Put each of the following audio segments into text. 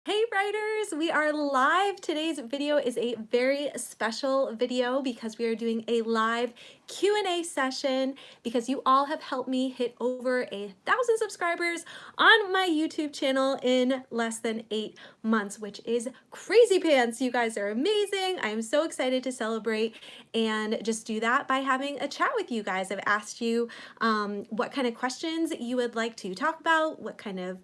Hey writers, we are live. Today's video is a very special video because we are doing a live Q&A session because you all have helped me hit over 1,000 subscribers on my YouTube channel in less than 8 months, which is crazy pants. You guys are amazing. I am so excited to celebrate and just do that by having a chat with you guys. I've asked you what kind of questions you would like to talk about, what kind of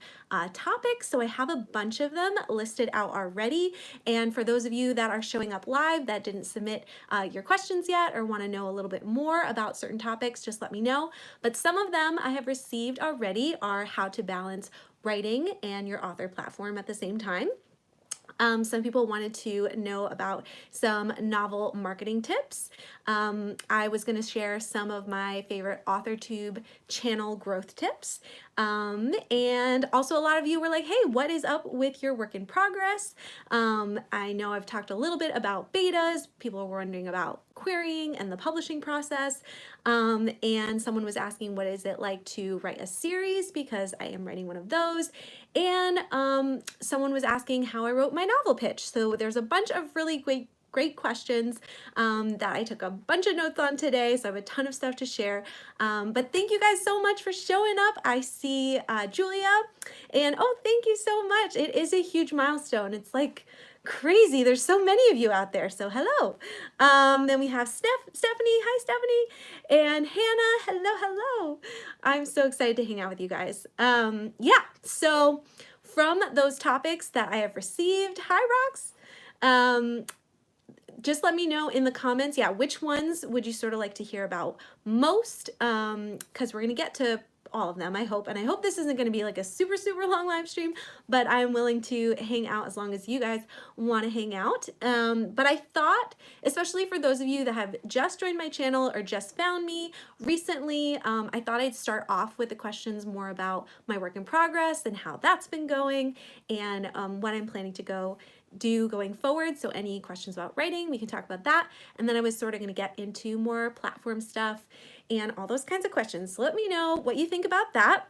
topics. So I have a bunch of them listed out already. And for those of you that are showing up live that didn't submit your questions yet or want to know a little bit more about certain topics, just let me know. But some of them I have received already are how to balance writing and your author platform at the same time. Some people wanted to know about some novel marketing tips. I was going to share some of my favorite AuthorTube channel growth tips. And also a lot of you were like, hey, what is up with your work in progress? I know I've talked a little bit about betas. People were wondering about querying and the publishing process. And someone was asking, what is it like to write a series? Because I am writing one of those. And someone was asking how I wrote my novel pitch. So there's a bunch of really great questions that I took a bunch of notes on today, so I have a ton of stuff to share. But thank you guys so much for showing up. I see Julia, and oh, thank you so much. It is a huge milestone. It's like crazy. There's so many of you out there, so hello. Then we have Stephanie. Hi, Stephanie. And Hannah. Hello. I'm so excited to hang out with you guys. Yeah, so from those topics that I have received, hi, Rox. Just let me know in the comments, yeah, which ones would you sort of like to hear about most? Because we're going to get to all of them, I hope. And I hope this isn't going to be like a super long live stream, but I'm willing to hang out as long as you guys want to hang out. But I thought, especially for those of you that have just joined my channel or just found me recently, I thought I'd start off with the questions more about my work in progress and how that's been going and what I'm planning to do going forward. So any questions about writing, we can talk about that. And then I was sort of going to get into more platform stuff and all those kinds of questions. So let me know what you think about that.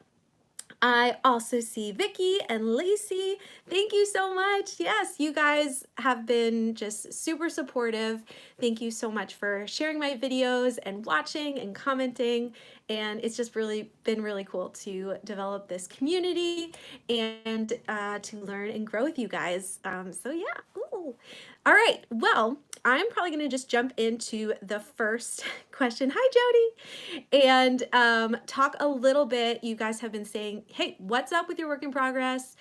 I also see Vicky and Lacey. Thank you so much. Yes, you guys have been just super supportive. Thank you so much for sharing my videos and watching and commenting. And it's just really been really cool to develop this community and to learn and grow with you guys. So yeah. Ooh. All right, well, I'm probably gonna just jump into the first question. Hi, Jody. And talk a little bit. You guys have been saying, hey, what's up with your work in progress?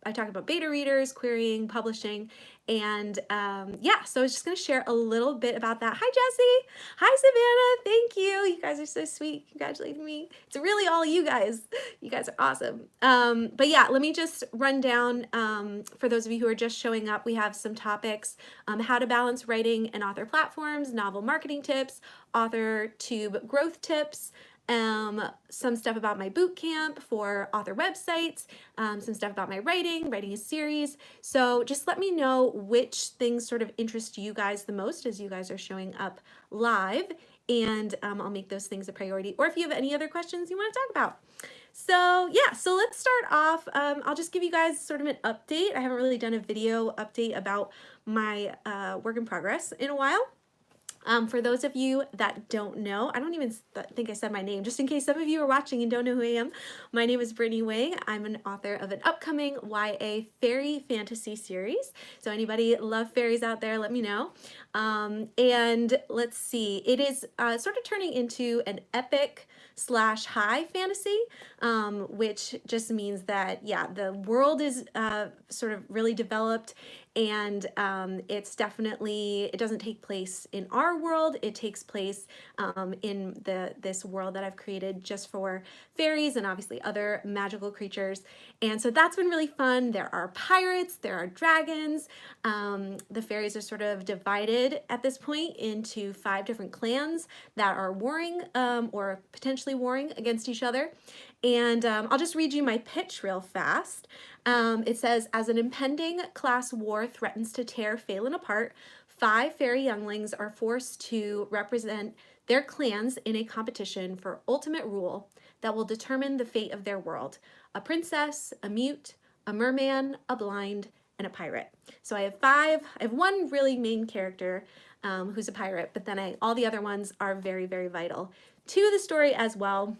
I talked about beta readers, querying, publishing, and yeah, so I was just gonna share a little bit about that. Hi, Jessie. Hi, Savannah. Thank you. You guys are so sweet, congratulating me. It's really all you guys. You guys are awesome. But yeah, let me just run down, for those of you who are just showing up, we have some topics, how to balance writing and author platforms, novel marketing tips, AuthorTube growth tips, some stuff about my boot camp for author websites, some stuff about my writing a series. So just let me know which things sort of interest you guys the most as you guys are showing up live, and I'll make those things a priority, or if you have any other questions you want to talk about. So yeah, so let's start off. I'll just give you guys sort of an update. I haven't really done a video update about my work in progress in a while. For those of you that don't know, I don't even think I said my name, just in case some of you are watching and don't know who I am. My name is Brittany Wang. I'm an author of an upcoming YA fairy fantasy series. So anybody love fairies out there, let me know. And let's see, it is sort of turning into an epic / high fantasy, which just means that, yeah, the world is sort of really developed, and it's definitely, it doesn't take place in our world, it takes place in this world that I've created just for fairies and obviously other magical creatures. And so that's been really fun. There are pirates, there are dragons. The fairies are sort of divided at this point into 5 different clans that are warring or potentially warring against each other. And I'll just read you my pitch real fast. It says, as an impending class war threatens to tear Phelan apart, 5 fairy younglings are forced to represent their clans in a competition for ultimate rule that will determine the fate of their world. A princess, a mute, a merman, a blind, and a pirate. So I have 5. I have 1 really main character who's a pirate, but then all the other ones are very, very vital to the story as well.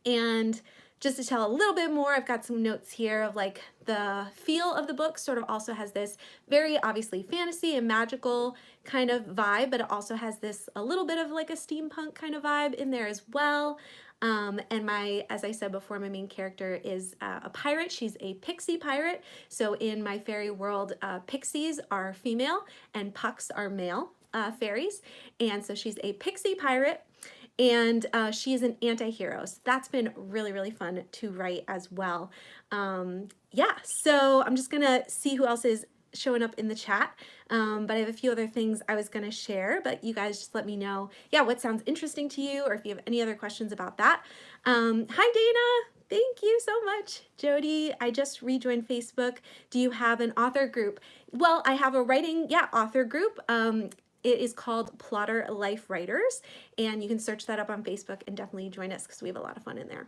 And just to tell a little bit more, I've got some notes here of like the feel of the book sort of also has this very obviously fantasy and magical kind of vibe, but it also has this a little bit of like a steampunk kind of vibe in there as well. And as I said before, my main character is a pirate. She's a pixie pirate. So in my fairy world, pixies are female and pucks are male fairies. And so she's a pixie pirate. And she is an anti-hero. So that's been really, really fun to write as well. Yeah, so I'm just gonna see who else is showing up in the chat. But I have a few other things I was gonna share, but you guys just let me know, yeah, what sounds interesting to you, or if you have any other questions about that. Hi, Dana. Thank you so much. Jody, I just rejoined Facebook. Do you have an author group? Well, I have a writing, author group. It is called Plotter Life Writers, and you can search that up on Facebook and definitely join us because we have a lot of fun in there.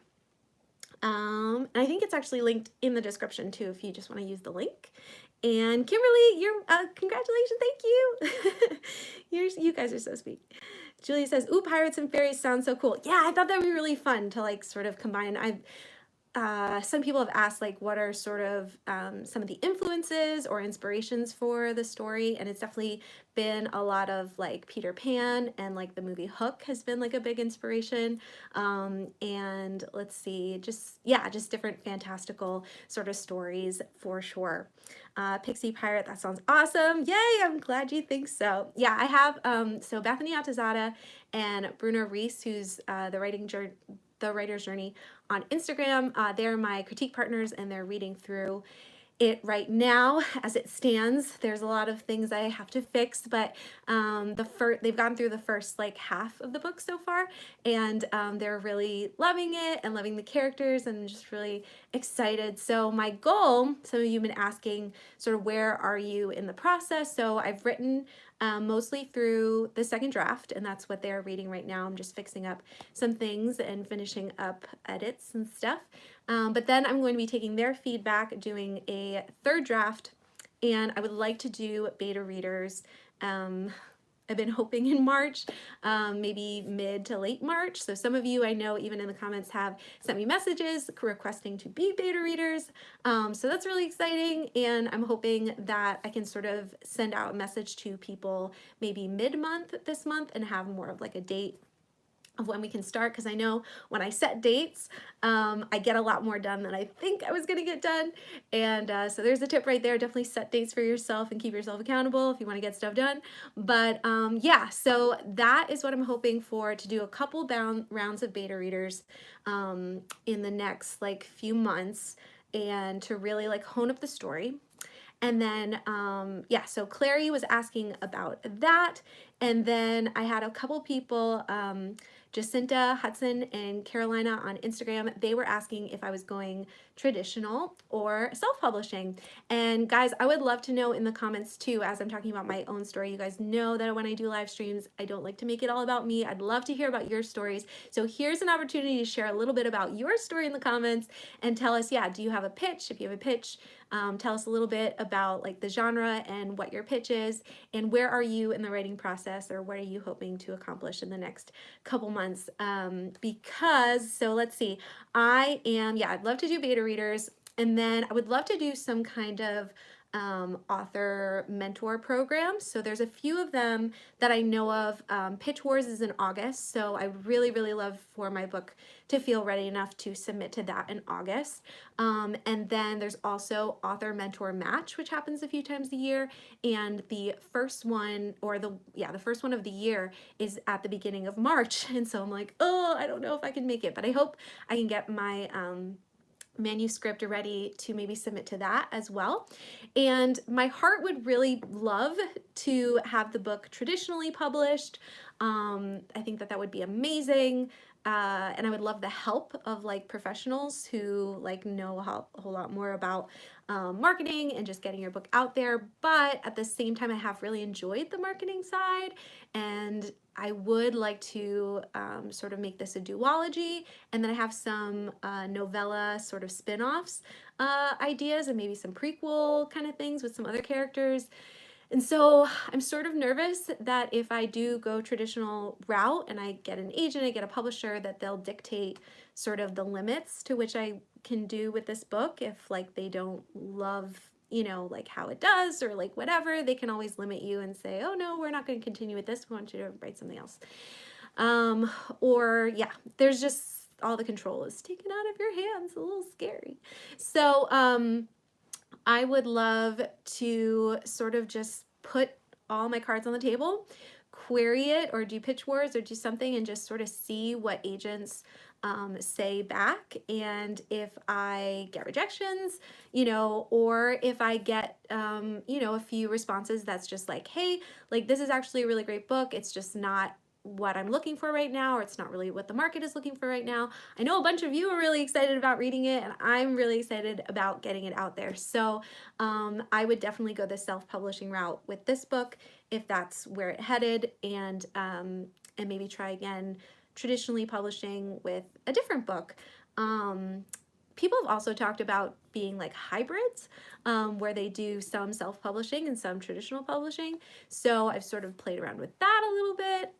And I think it's actually linked in the description too if you just want to use the link. And Kimberly, congratulations, thank you. You guys are so sweet. Julia says, ooh, pirates and fairies sound so cool. Yeah, I thought that would be really fun to like sort of combine. Some people have asked like what are sort of some of the influences or inspirations for the story, and it's definitely been a lot of like Peter Pan, and like the movie Hook has been like a big inspiration, and let's see, just different fantastical sort of stories for sure. Pixie Pirate, that sounds awesome. Yay, I'm glad you think so. Yeah, I have so Bethany Altazada and Bruno Reese, who's the Writer's Journey on Instagram. They're my critique partners, and they're reading through it right now as it stands. There's a lot of things I have to fix, but they've gone through the first like half of the book so far, and they're really loving it and loving the characters, and just really excited. So my goal, some of you have been asking sort of where are you in the process? So I've written mostly through the second draft, and that's what they're reading right now. I'm just fixing up some things and finishing up edits and stuff. But then I'm going to be taking their feedback, doing a third draft, and I would like to do beta readers. I've been hoping in March, maybe mid to late March. So some of you I know even in the comments have sent me messages requesting to be beta readers. So that's really exciting, and I'm hoping that I can sort of send out a message to people maybe mid-month this month and have more of like a date of when we can start, because I know when I set dates, I get a lot more done than I think I was gonna get done. And so there's a tip right there. Definitely set dates for yourself and keep yourself accountable if you want to get stuff done. But yeah, so that is what I'm hoping for, to do a couple rounds of beta readers in the next like few months, and to really like hone up the story. And then, yeah, so Clary was asking about that. And then I had a couple people, Jacinta, Hudson, and Carolina on Instagram. They were asking if I was going traditional or self-publishing. And guys, I would love to know in the comments too, as I'm talking about my own story. You guys know that when I do live streams, I don't like to make it all about me. I'd love to hear about your stories. So here's an opportunity to share a little bit about your story in the comments and tell us, yeah, do you have a pitch? If you have a pitch, tell us a little bit about like the genre and what your pitch is, and where are you in the writing process, or what are you hoping to accomplish in the next couple months? Because, so let's see, I'd love to do beta readers, and then I would love to do some kind of author mentor programs. So there's a few of them that I know of. Pitch Wars is in August, so I would really, really love for my book to feel ready enough to submit to that in August. And then there's also Author Mentor Match, which happens a few times a year, and the first one, or the first one of the year is at the beginning of March. And so I'm like, oh, I don't know if I can make it, but I hope I can get my manuscript ready to maybe submit to that as well. And my heart would really love to have the book traditionally published. I think that would be amazing. And I would love the help of like professionals who like know a whole lot more about marketing and just getting your book out there. But at the same time, I have really enjoyed the marketing side, and I would like to sort of make this a duology. And then I have some novella sort of spin-offs ideas, and maybe some prequel kind of things with some other characters. And so I'm sort of nervous that if I do go traditional route and I get an agent, I get a publisher, that they'll dictate sort of the limits to which I can do with this book. If like they don't love, you know, like how it does or like whatever, they can always limit you and say, oh no, we're not going to continue with this. We want you to write something else. Or yeah, there's just all the control is taken out of your hands. A little scary. So, I would love to sort of just put all my cards on the table, query it, or do pitch wars, or do something, and just sort of see what agents say back. And if I get rejections, you know, or if I get, you know, a few responses that's just like, hey, like this is actually a really great book. It's just not what I'm looking for right now, or it's not really what the market is looking for right now. I know a bunch of you are really excited about reading it, and I'm really excited about getting it out there. So I would definitely go the self-publishing route with this book if that's where it headed, and maybe try again traditionally publishing with a different book. People have also talked about being like hybrids, where they do some self-publishing and some traditional publishing. So I've sort of played around with that a little bit.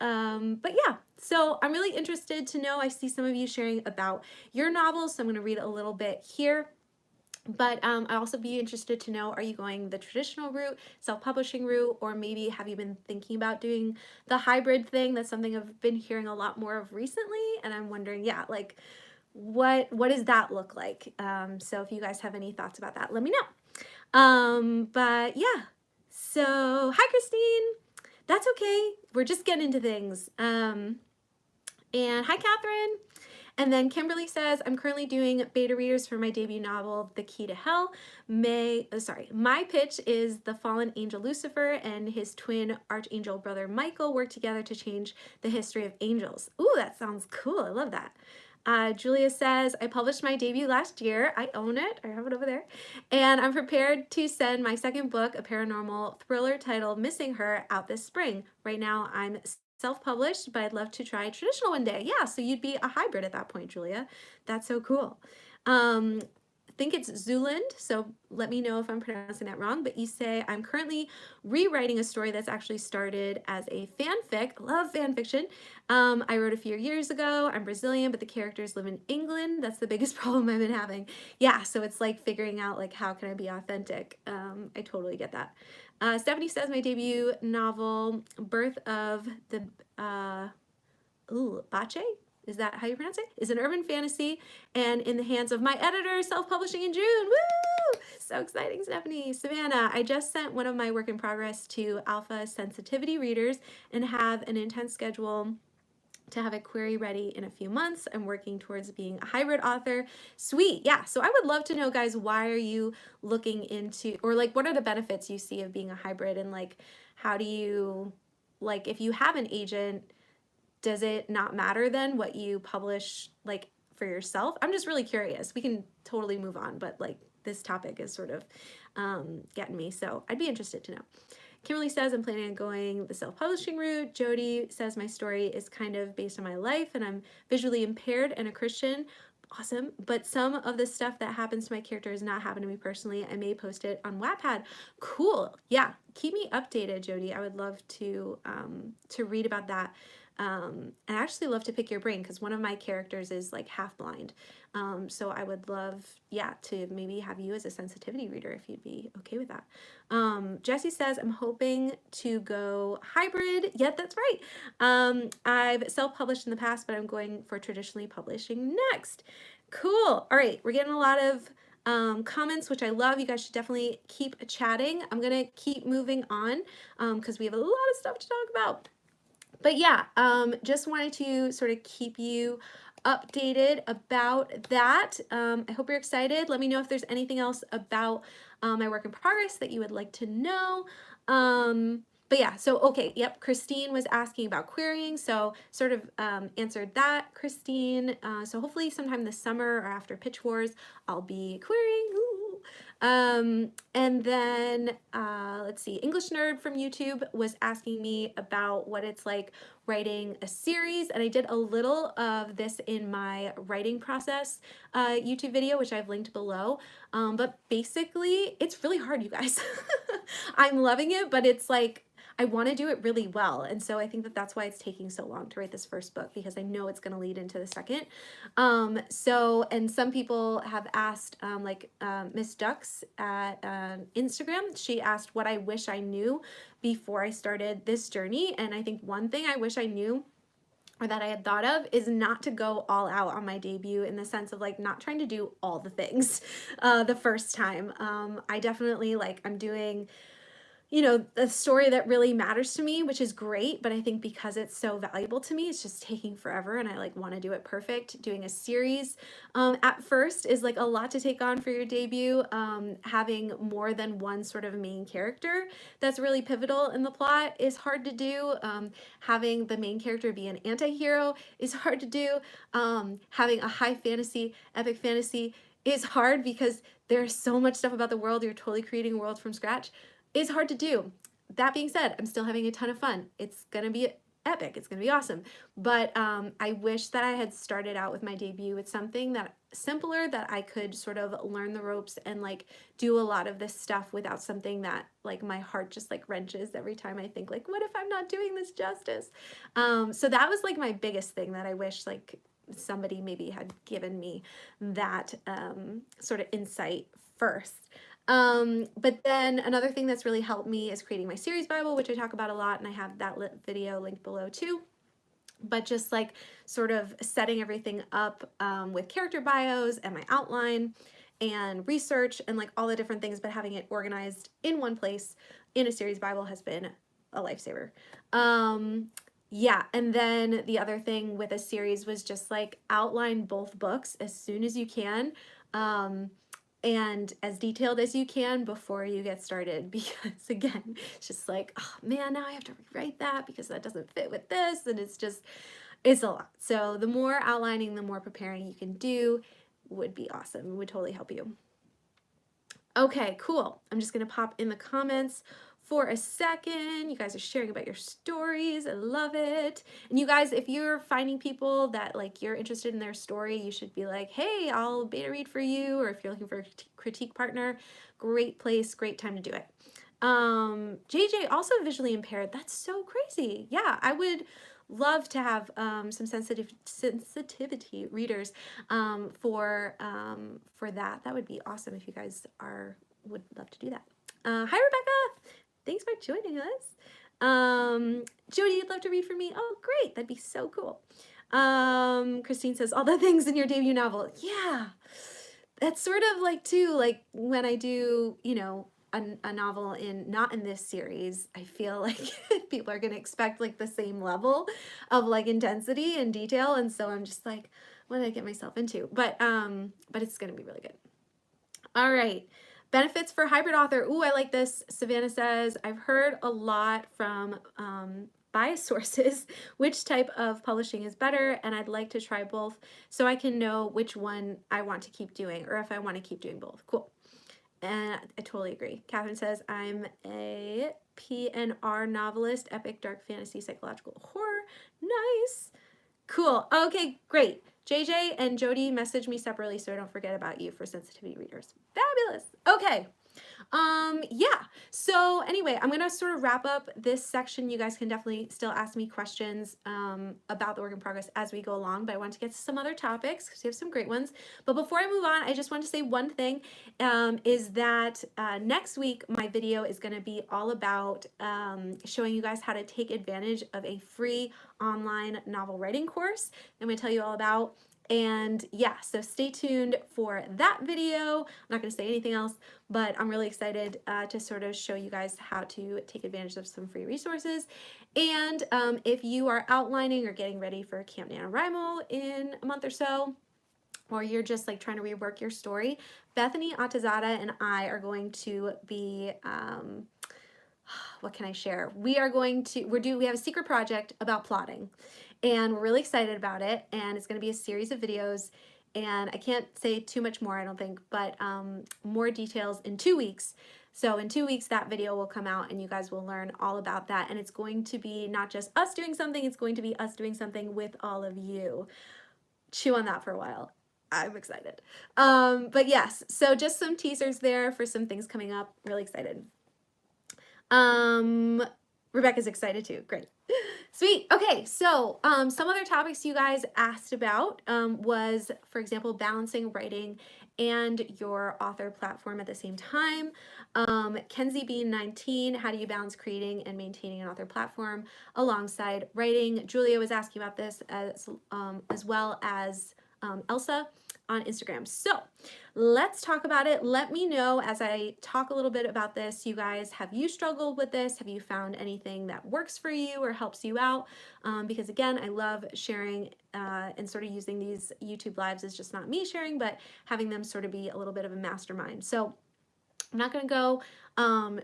But yeah, so I'm really interested to know. I see some of you sharing about your novels, so I'm going to read a little bit here. But I'd also be interested to know, are you going the traditional route, self-publishing route, or maybe have you been thinking about doing the hybrid thing? That's something I've been hearing a lot more of recently, and I'm wondering, yeah, like, what does that look like? So if you guys have any thoughts about that, let me know. But yeah, so hi Christine, that's okay, we're just getting into things. And hi Catherine. And then Kimberly says, I'm currently doing beta readers for my debut novel, The Key to Hell. My pitch is the fallen angel Lucifer and his twin archangel brother Michael work together to change the history of angels. Ooh, that sounds cool. I love that. Julia says, I published my debut last year. I own it. I have it over there. And I'm prepared to send my second book, a paranormal thriller titled Missing Her, out this spring. Right now, I'm self-published, but I'd love to try traditional one day. Yeah, so you'd be a hybrid at that point, Julia. That's so cool. I think it's Zuland, so let me know if I'm pronouncing that wrong, but you say, I'm currently rewriting a story that's actually started as a fanfic. Love fan fiction. I wrote a few years ago. I'm Brazilian, but the characters live in England. That's the biggest problem I've been having. Yeah, so it's like figuring out like how can I be authentic. I totally get that. Stephanie says my debut novel, Birth of the Bache? Is that how you pronounce it? Is an urban fantasy and in the hands of my editor, self-publishing in June. Woo! So exciting, Stephanie. Savannah, I just sent one of my work in progress to alpha sensitivity readers and have an intense schedule to have a query ready in a few months. I'm working towards being a hybrid author. Sweet. Yeah. So I would love to know, guys, why are you looking into, or like, what are the benefits you see of being a hybrid, and like, how do you, like, if you have an agent, does it not matter then what you publish like for yourself? I'm just really curious. We can totally move on, but like this topic is sort of getting me, so I'd be interested to know. Kimberly says, I'm planning on going the self-publishing route. Jody says, my story is kind of based on my life and I'm visually impaired and a Christian. Awesome. But some of the stuff that happens to my character has not happened to me personally. I may post it on Wattpad. Cool. Yeah. Keep me updated, Jody. I would love to read about that. And I actually love to pick your brain because one of my characters is like half blind. So I would love, yeah, to maybe have you as a sensitivity reader if you'd be okay with that. Jessie says, I'm hoping to go hybrid. Yeah, that's right. I've self-published in the past, but I'm going for traditionally publishing next. Cool. All right. We're getting a lot of comments, which I love. You guys should definitely keep chatting. I'm going to keep moving on because we have a lot of stuff to talk about. But yeah, just wanted to sort of keep you updated about that. I hope you're excited. Let me know if there's anything else about my work in progress that you would like to know. But yeah, so okay, yep, Christine was asking about querying, so sort of answered that, Christine. So hopefully sometime this summer or after Pitch Wars, I'll be querying. Ooh. And then, let's see, English Nerd from YouTube was asking me about what it's like writing a series, and I did a little of this in my writing process YouTube video, which I've linked below. But basically, it's really hard, you guys. I'm loving it, but it's like, I want to do it really well. And so I think that that's why it's taking so long to write this first book, because I know it's going to lead into the second. And some people have asked, Miss Ducks at Instagram, she asked what I wish I knew before I started this journey. And I think one thing I wish I knew, or that I had thought of, is not to go all out on my debut, in the sense of like not trying to do all the things the first time. I definitely I'm doing, you know, the story that really matters to me, which is great, but I think because it's so valuable to me, it's just taking forever, and I like want to do it perfect. Doing a series at first is like a lot to take on for your debut. Having more than one sort of main character that's really pivotal in the plot is hard to do. Having the main character be an anti-hero is hard to do. Having a high fantasy, epic fantasy is hard, because there's so much stuff about the world. You're totally creating a world from scratch. Is hard to do. That being said, I'm still having a ton of fun. It's gonna be epic. It's gonna be awesome. But I wish that I had started out with my debut with something that simpler, that I could sort of learn the ropes and like do a lot of this stuff without something that like my heart just like wrenches every time I think like, what if I'm not doing this justice? So that was like my biggest thing that I wish like somebody maybe had given me that sort of insight first. But then another thing that's really helped me is creating my series Bible, which I talk about a lot, and I have that video linked below too. But just like sort of setting everything up with character bios and my outline and research and like all the different things, but having it organized in one place in a series Bible has been a lifesaver. Yeah, and then the other thing with a series was just like outline both books as soon as you can. And as detailed as you can before you get started, because again, it's just like, oh man, now I have to rewrite that because that doesn't fit with this, and it's a lot. So the more outlining, the more preparing you can do would be awesome. It would totally help you. Okay, cool. I'm just gonna pop in the comments for a second. You guys are sharing about your stories. I love it. And you guys, if you're finding people that like you're interested in their story, you should be like, hey, I'll beta read for you. Or if you're looking for a critique partner, great place, great time to do it. JJ, also visually impaired. That's so crazy. Yeah, I would love to have some sensitivity readers for that. That would be awesome if you guys would love to do that. Hi, Rebecca. Thanks for joining us. Jody, you'd love to read for me? Oh, great. That'd be so cool. Christine says, all the things in your debut novel. Yeah, that's sort of like too, like when I do, you know, a novel not in this series, I feel like people are going to expect like the same level of like intensity and detail. And so I'm just like, what did I get myself into? But it's going to be really good. All right. Benefits for hybrid author. Ooh, I like this. Savannah says, I've heard a lot from bias sources which type of publishing is better, and I'd like to try both so I can know which one I want to keep doing, or if I want to keep doing both. Cool. And I totally agree. Catherine says, I'm a PNR novelist, epic, dark fantasy, psychological horror. Nice. Cool. Okay, great. JJ and Jody message me separately so I don't forget about you for sensitivity readers. Fabulous. Okay. Yeah. So anyway, I'm going to sort of wrap up this section. You guys can definitely still ask me questions about the work in progress as we go along, but I want to get to some other topics because we have some great ones. But before I move on, I just want to say one thing, is that next week, my video is going to be all about showing you guys how to take advantage of a free online novel writing course. I'm going to tell you all about. And yeah, so stay tuned for that video. I'm not going to say anything else, but I'm really excited to sort of show you guys how to take advantage of some free resources. And if you are outlining or getting ready for Camp NaNoWriMo in a month or so, or you're just like trying to rework your story, Bethany Atazada and I are going to be, what can I share? We have a secret project about plotting. And we're really excited about it, and it's going to be a series of videos, and I can't say too much more, I don't think, but more details in 2 weeks. So in 2 weeks, that video will come out and you guys will learn all about that. And it's going to be not just us doing something, it's going to be us doing something with all of you. Chew on that for a while. I'm excited. But yes, so just some teasers there for some things coming up. Really excited. Rebecca's excited too. Great. Sweet. Okay, so some other topics you guys asked about was, for example, balancing writing and your author platform at the same time. Kenzie Bean 19, how do you balance creating and maintaining an author platform alongside writing? Julia was asking about this as well as Elsa on Instagram. So let's talk about it. Let me know as I talk a little bit about this. You guys, have you struggled with this? Have you found anything that works for you or helps you out? Because again, I love sharing and sort of using these YouTube lives as just not me sharing, but having them sort of be a little bit of a mastermind. So I'm not going to go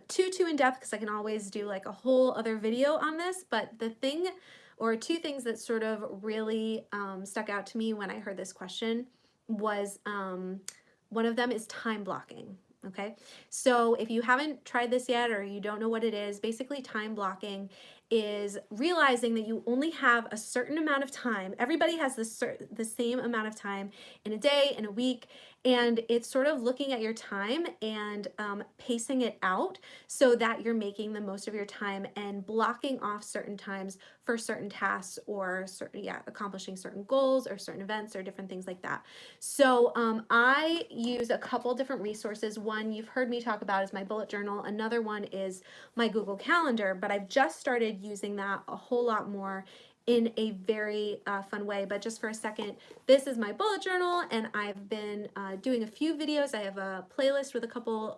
too in depth because I can always do like a whole other video on this, but the thing or two things that sort of really stuck out to me when I heard this question was one of them is time blocking. Okay, so if you haven't tried this yet or you don't know what it is, basically time blocking is realizing that you only have a certain amount of time. Everybody has the same amount of time in a day, in a week, and it's sort of looking at your time and pacing it out so that you're making the most of your time and blocking off certain times for certain tasks or accomplishing certain goals or certain events or different things like that. So I use a couple different resources. One you've heard me talk about is my bullet journal. Another one is my Google Calendar, but I've just started using that a whole lot more in a very fun way. But just for a second, this is my bullet journal, and I've been doing a few videos. I have a playlist with a couple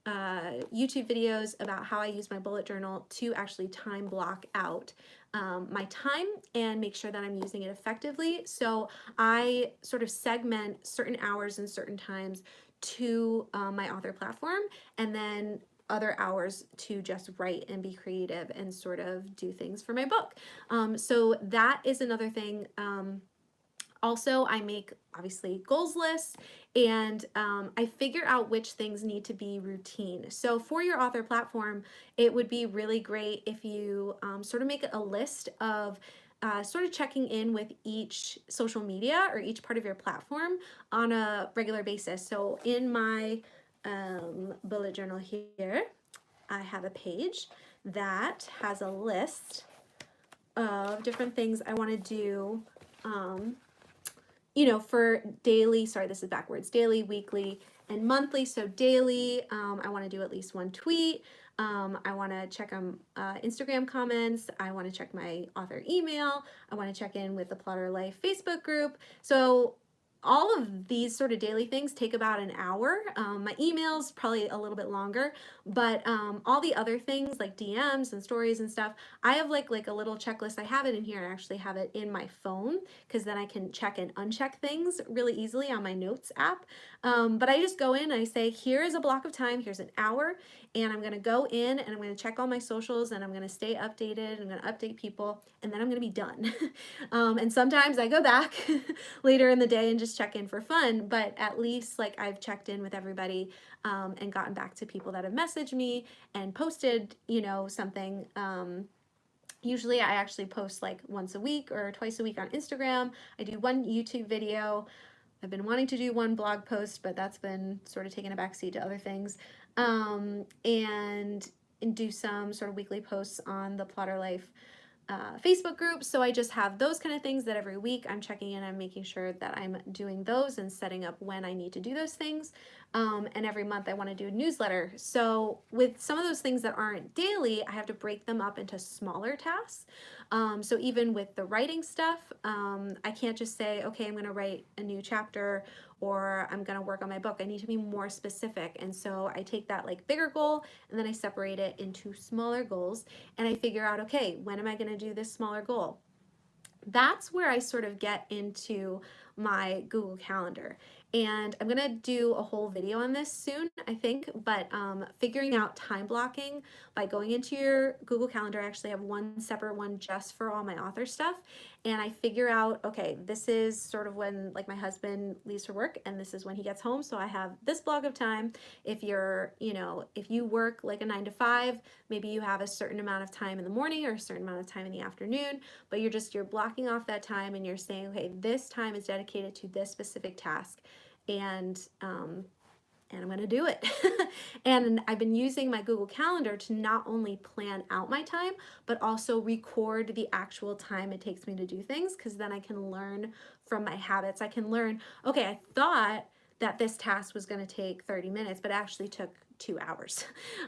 YouTube videos about how I use my bullet journal to actually time block out my time and make sure that I'm using it effectively. So I sort of segment certain hours and certain times to my author platform, and then other hours to just write and be creative and sort of do things for my book. So that is another thing. Also, I make obviously goals lists, and I figure out which things need to be routine. So for your author platform, it would be really great if you sort of make a list of sort of checking in with each social media or each part of your platform on a regular basis. So in my bullet journal here, I have a page that has a list of different things I want to do you know, for daily, sorry, this is backwards, daily, weekly, and monthly. So daily, I want to do at least one tweet. I want to check on Instagram comments. I want to check my author email. I want to check in with the Plotter Life Facebook group. So all of these sort of daily things take about an hour. My email's probably a little bit longer, but all the other things like DMs and stories and stuff, I have like a little checklist. I have it in here. I actually have it in my phone because then I can check and uncheck things really easily on my notes app. But I just go in and I say, here's a block of time, here's an hour, and I'm going to go in and I'm going to check all my socials and I'm going to stay updated. I'm going to update people, and then I'm going to be done. And sometimes I go back later in the day and just check in for fun, but at least like I've checked in with everybody and gotten back to people that have messaged me and posted, you know, something. Usually I actually post like once a week or twice a week on Instagram. I do one YouTube video. I've been wanting to do one blog post, but that's been sort of taking a backseat to other things. And do some sort of weekly posts on the Plotter Life Facebook group. So I just have those kind of things that every week I'm checking in, I'm making sure that I'm doing those and setting up when I need to do those things. And every month I want to do a newsletter. So with some of those things that aren't daily, I have to break them up into smaller tasks. So even with the writing stuff, I can't just say, okay, I'm going to write a new chapter or I'm going to work on my book. I need to be more specific. And so I take that like bigger goal and then I separate it into smaller goals and I figure out, okay, when am I going to do this smaller goal? That's where I sort of get into my Google Calendar. And I'm gonna do a whole video on this soon, I think, but figuring out time blocking by going into your Google Calendar. I actually have one separate one just for all my author stuff. And I figure out, okay, this is sort of when like my husband leaves for work and this is when he gets home. So I have this block of time. If you're, you know, if you work like a 9 to 5, maybe you have a certain amount of time in the morning or a certain amount of time in the afternoon, but you're blocking off that time and you're saying, okay, this time is dedicated to this specific task. And I'm going to do it. And I've been using my Google Calendar to not only plan out my time, but also record the actual time it takes me to do things, because then I can learn from my habits. I can learn, okay, I thought that this task was going to take 30 minutes, but it actually took 2 hours.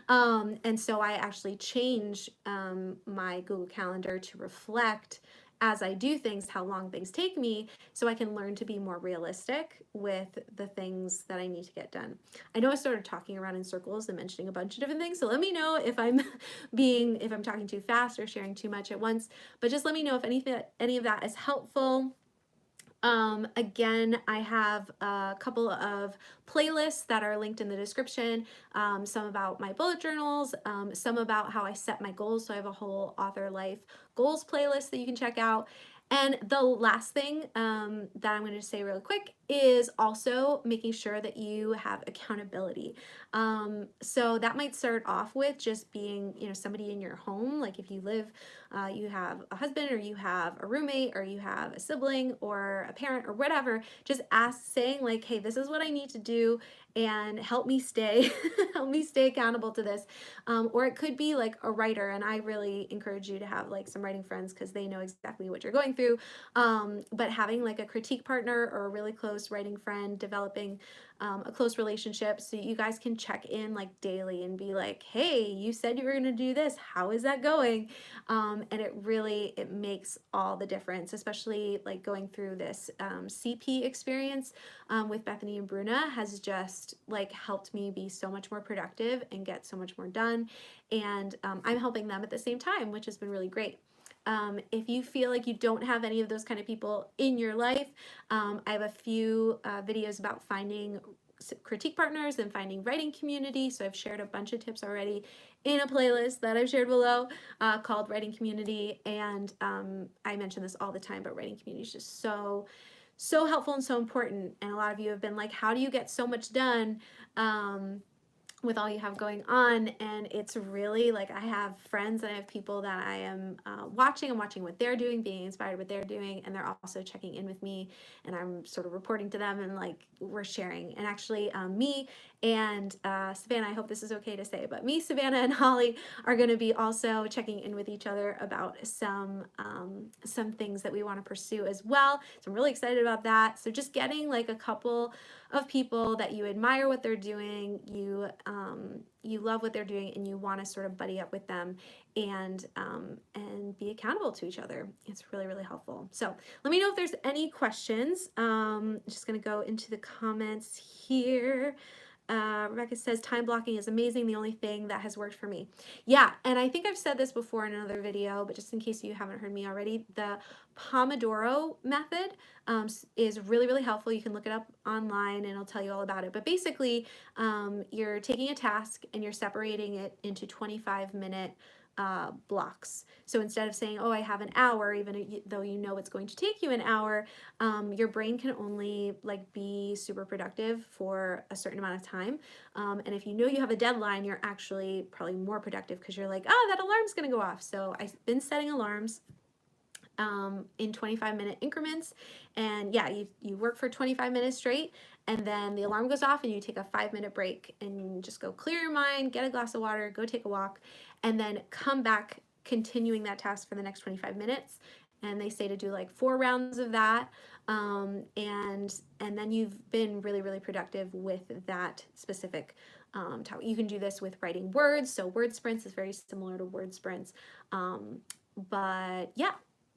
And so I actually change my Google Calendar to reflect as I do things, how long things take me, so I can learn to be more realistic with the things that I need to get done. I know I started talking around in circles and mentioning a bunch of different things, so let me know if I'm if I'm talking too fast or sharing too much at once, but just let me know if any of that is helpful. Again, I have a couple of playlists that are linked in the description, some about my bullet journals, some about how I set my goals. So I have a whole author life goals playlist that you can check out. And the last thing that I'm going to say really quick is also making sure that you have accountability. So that might start off with just being, you know, somebody in your home. Like if you live, you have a husband or you have a roommate or you have a sibling or a parent or whatever, just saying like, hey, this is what I need to do and help me stay help me stay accountable to this. Or it could be like a writer, and I really encourage you to have like some writing friends because they know exactly what you're going through. But having like a critique partner or a really close writing friend, developing a close relationship so you guys can check in like daily and be like, hey, you said you were going to do this, how is that going? And it makes all the difference, especially like going through this CP experience with Bethany and Bruna has just like helped me be so much more productive and get so much more done. And I'm helping them at the same time, which has been really great. If you feel like you don't have any of those kind of people in your life, I have a few videos about finding critique partners and finding writing community. So I've shared a bunch of tips already in a playlist that I've shared below called Writing Community. And I mention this all the time, but writing community is just so helpful and so important. And a lot of you have been like, how do you get so much done with all you have going on? And it's really like, I have friends and I have people that I am watching. I'm watching what they're doing, being inspired what they're doing, and they're also checking in with me, and I'm sort of reporting to them, and like we're sharing. And actually me and Savannah, I hope this is okay to say, but me, Savannah, and Holly are going to be also checking in with each other about some things that we want to pursue as well. So I'm really excited about that. So just getting like a couple of people that you admire what they're doing, you love what they're doing, and you want to sort of buddy up with them and be accountable to each other. It's really, really helpful. So let me know if there's any questions. I'm just going to go into the comments here. Rebecca says, time blocking is amazing. The only thing that has worked for me. Yeah, and I think I've said this before in another video, but just in case you haven't heard me already, the Pomodoro method is really, really helpful. You can look it up online and it'll tell you all about it. But basically, you're taking a task and you're separating it into 25-minute blocks. So instead of saying, oh, I have an hour, even though you know it's going to take you an hour, your brain can only like be super productive for a certain amount of time. And if you know you have a deadline, you're actually probably more productive because you're like, oh, that alarm's going to go off. So I've been setting alarms in 25-minute increments, and yeah, you work for 25 minutes straight, and then the alarm goes off and you take a 5-minute break and just go clear your mind, get a glass of water, go take a walk, and then come back continuing that task for the next 25 minutes. And they say to do like 4 rounds of that, and then you've been really, really productive with that specific topic. You can do this with writing words, so word sprints is very similar to word sprints, but yeah.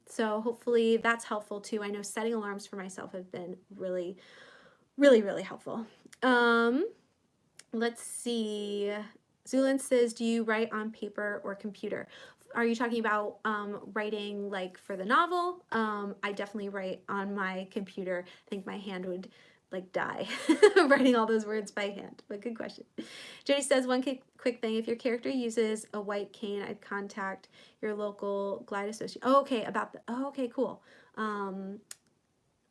So hopefully that's helpful too. I know setting alarms for myself have been really, really, really helpful. Let's see. Zulin says, do you write on paper or computer? Are you talking about writing like for the novel? I definitely write on my computer. I think my hand would like die writing all those words by hand, but good question. Jody says, one quick thing, if your character uses a white cane, I'd contact your local glide associate. Oh, okay, about the, oh, okay, cool.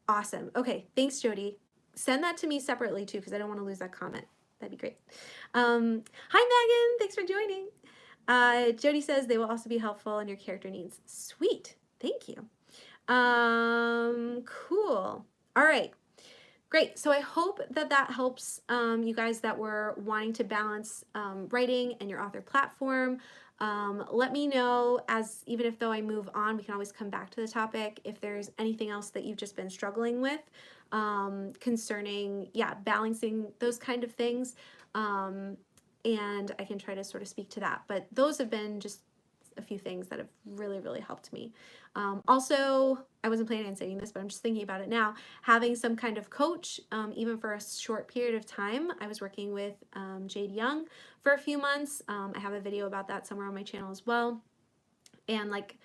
Awesome. Okay, thanks, Jody. Send that to me separately too, because I don't want to lose that comment. That'd be great. Hi, Megan. Thanks for joining. Jody says they will also be helpful in your character needs. Sweet. Thank you. Cool. All right. Great. So I hope that that helps you guys that were wanting to balance writing and your author platform. Let me know, as even if though I move on, we can always come back to the topic if there's anything else that you've just been struggling with concerning, yeah, balancing those kind of things. And I can try to sort of speak to that. But those have been just a few things that have really, really helped me. Also, I wasn't planning on saying this, but I'm just thinking about it now, having some kind of coach, even for a short period of time. I was working with Jade Young for a few months. I have a video about that somewhere on my channel as well. And like,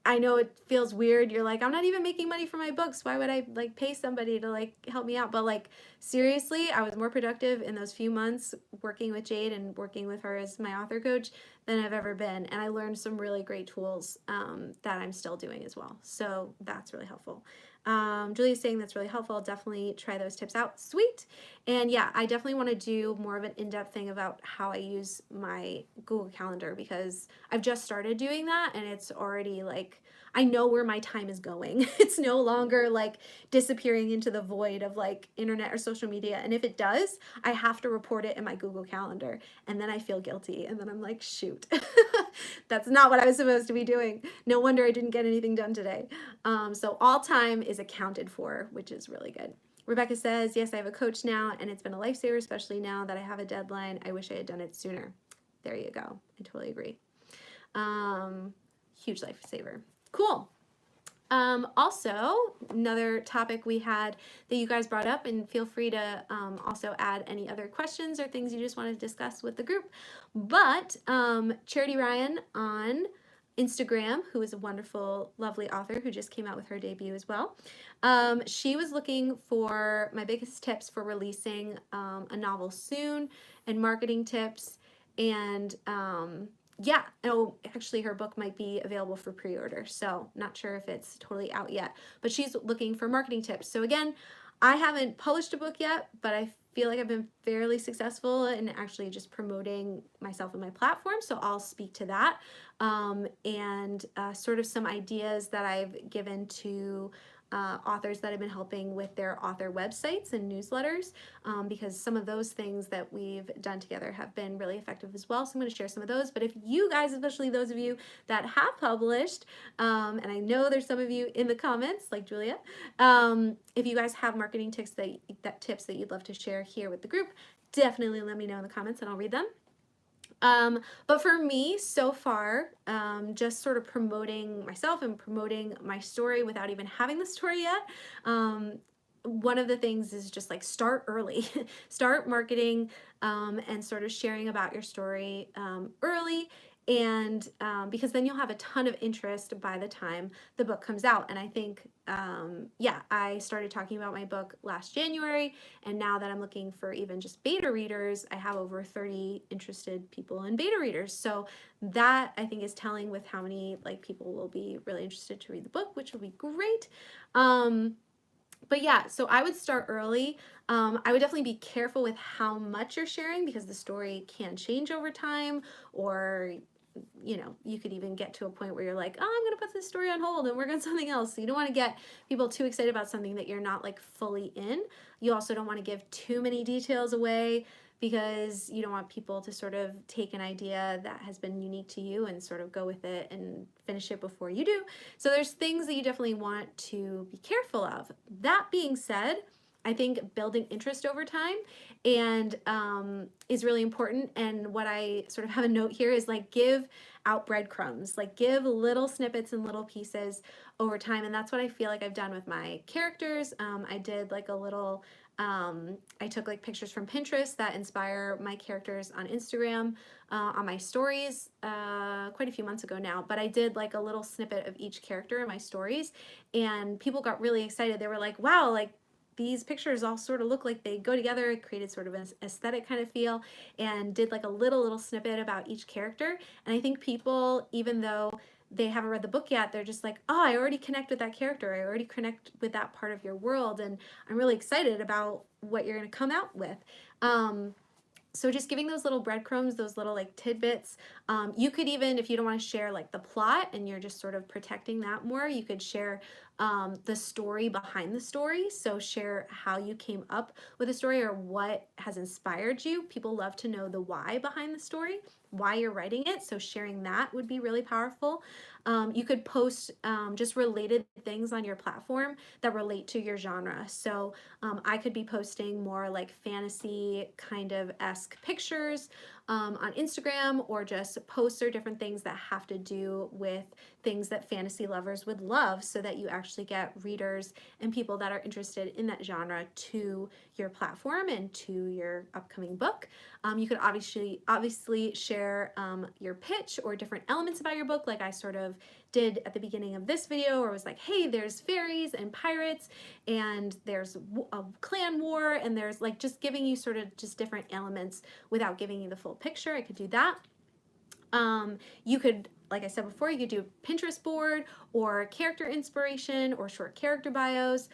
I know it feels weird. You're like, I'm not even making money for my books. Why would I like pay somebody to like help me out? But like, seriously, I was more productive in those few months working with Jade and working with her as my author coach than I've ever been. And I learned some really great tools that I'm still doing as well. So that's really helpful. Julia's saying that's really helpful. I'll definitely try those tips out. Sweet. And yeah, I definitely want to do more of an in-depth thing about how I use my Google Calendar, because I've just started doing that and it's already like, I know where my time is going. It's no longer like disappearing into the void of like internet or social media. And if it does, I have to report it in my Google Calendar. And then I feel guilty. And then I'm like, shoot, that's not what I was supposed to be doing. No wonder I didn't get anything done today. So all time is accounted for, which is really good. Rebecca says, yes, I have a coach now, and it's been a lifesaver, especially now that I have a deadline. I wish I had done it sooner. There you go. I totally agree. Huge lifesaver. Cool. Also, another topic we had that you guys brought up, and feel free to also add any other questions or things you just want to discuss with the group. But Charity Ryan on Instagram, who is a wonderful, lovely author who just came out with her debut as well. She was looking for my biggest tips for releasing a novel soon and marketing tips. And yeah, oh, actually her book might be available for pre-order, so not sure if it's totally out yet, but she's looking for marketing tips. So again, I haven't published a book yet, but I feel like I've been fairly successful in actually just promoting myself and my platform, so I'll speak to that, and sort of some ideas that I've given to authors that I've been helping with their author websites and newsletters, because some of those things that we've done together have been really effective as well. So I'm going to share some of those. But if you guys, especially those of you that have published, and I know there's some of you in the comments like Julia, if you guys have marketing tips that you'd love to share here with the group, definitely let me know in the comments and I'll read them. But for me, so far, just sort of promoting myself and promoting my story without even having the story yet, one of the things is just like start early. Start marketing and sort of sharing about your story early, and because then you'll have a ton of interest by the time the book comes out. And I think, yeah, I started talking about my book last January, and now that I'm looking for even just beta readers, I have over 30 interested people in beta readers. So that I think is telling with how many like people will be really interested to read the book, which will be great. But yeah, so I would start early. I would definitely be careful with how much you're sharing, because the story can change over time, or you know, you could even get to a point where you're like, oh, I'm going to put this story on hold and work on something else. So you don't want to get people too excited about something that you're not like fully in. You also don't want to give too many details away, because you don't want people to sort of take an idea that has been unique to you and sort of go with it and finish it before you do. So there's things that you definitely want to be careful of. That being said, I think building interest over time and is really important. And what I sort of have a note here is like give out breadcrumbs, like give little snippets and little pieces over time. And that's what I feel like I've done with my characters. I did like a little, I took like pictures from Pinterest that inspire my characters on Instagram, on my stories, quite a few months ago now, but I did like a little snippet of each character in my stories, and people got really excited. They were like, wow, like these pictures all sort of look like they go together. It created sort of an aesthetic kind of feel, and did like a little snippet about each character. And I think people, even though they haven't read the book yet, they're just like, oh, I already connect with that character. I already connect with that part of your world. And I'm really excited about what you're going to come out with. So just giving those little breadcrumbs, those little like tidbits. You could even, if you don't want to share like the plot and you're just sort of protecting that more, you could share the story behind the story. So share how you came up with a story or what has inspired you. People love to know the why behind the story, why you're writing it. So sharing that would be really powerful. You could post just related things on your platform that relate to your genre. So I could be posting more like fantasy kind of esque pictures on Instagram, or just posts or different things that have to do with things that fantasy lovers would love, so that you actually get readers and people that are interested in that genre to your platform and to your upcoming book. You could obviously share your pitch or different elements about your book, like I sort of did at the beginning of this video, where it was like, hey, there's fairies and pirates, and there's a clan war, and there's like just giving you sort of just different elements without giving you the full picture. I could do that. You could, like I said before, you could do a Pinterest board or character inspiration or short character bios.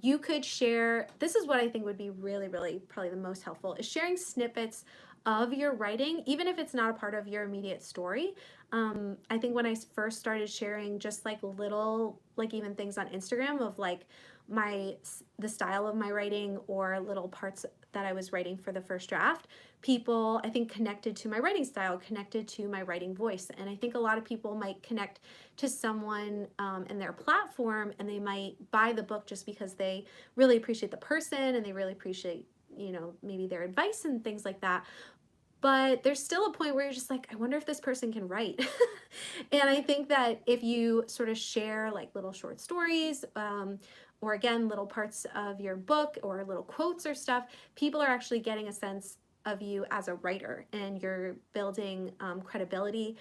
You could share, this is what I think would be really probably the most helpful, is sharing snippets of your writing, even if it's not a part of your immediate story. I think when I first started sharing just like little, like even things on Instagram of like the style of my writing or little parts that I was writing for the first draft, people I think connected to my writing style, connected to my writing voice. And I think a lot of people might connect to someone and their platform, and they might buy the book just because they really appreciate the person and they really appreciate, you know, maybe their advice and things like that. But there's still a point where you're just like, I wonder if this person can write. And I think that if you sort of share like little short stories, or again, little parts of your book or little quotes or stuff, people are actually getting a sense of you as a writer, and you're building credibility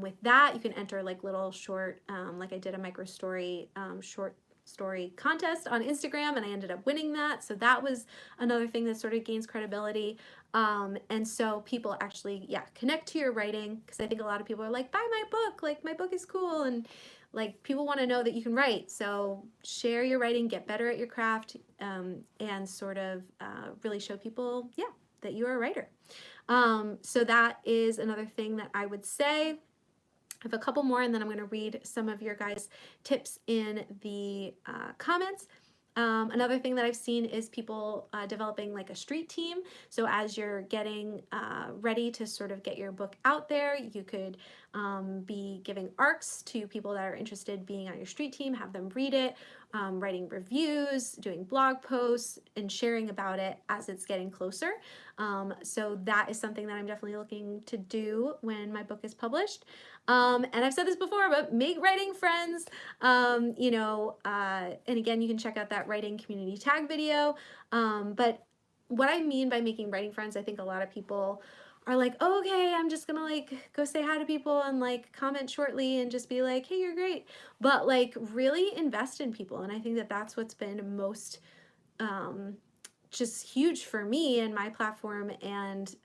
with that. You can enter like little short, like I did a micro story, short story contest on Instagram, and I ended up winning that. So that was another thing that sort of gains credibility. And so people actually, yeah, connect to your writing, because I think a lot of people are like, buy my book, like my book is cool, and like people want to know that you can write. So share your writing, get better at your craft, and sort of really show people, yeah, that you're a writer. So that is another thing that I would say. I have a couple more, and then I'm going to read some of your guys' tips in the comments. Another thing that I've seen is people developing like a street team. So as you're getting ready to sort of get your book out there, you could be giving arcs to people that are interested being on your street team, have them read it, writing reviews, doing blog posts, and sharing about it as it's getting closer. So that is something that I'm definitely looking to do when my book is published. And I've said this before, but make writing friends, you know, and again, you can check out that writing community tag video. But what I mean by making writing friends, I think a lot of people are like, oh, okay, I'm just gonna like go say hi to people and like comment shortly and just be like, hey, you're great. But like really invest in people. And I think that that's what's been most just huge for me and my platform, and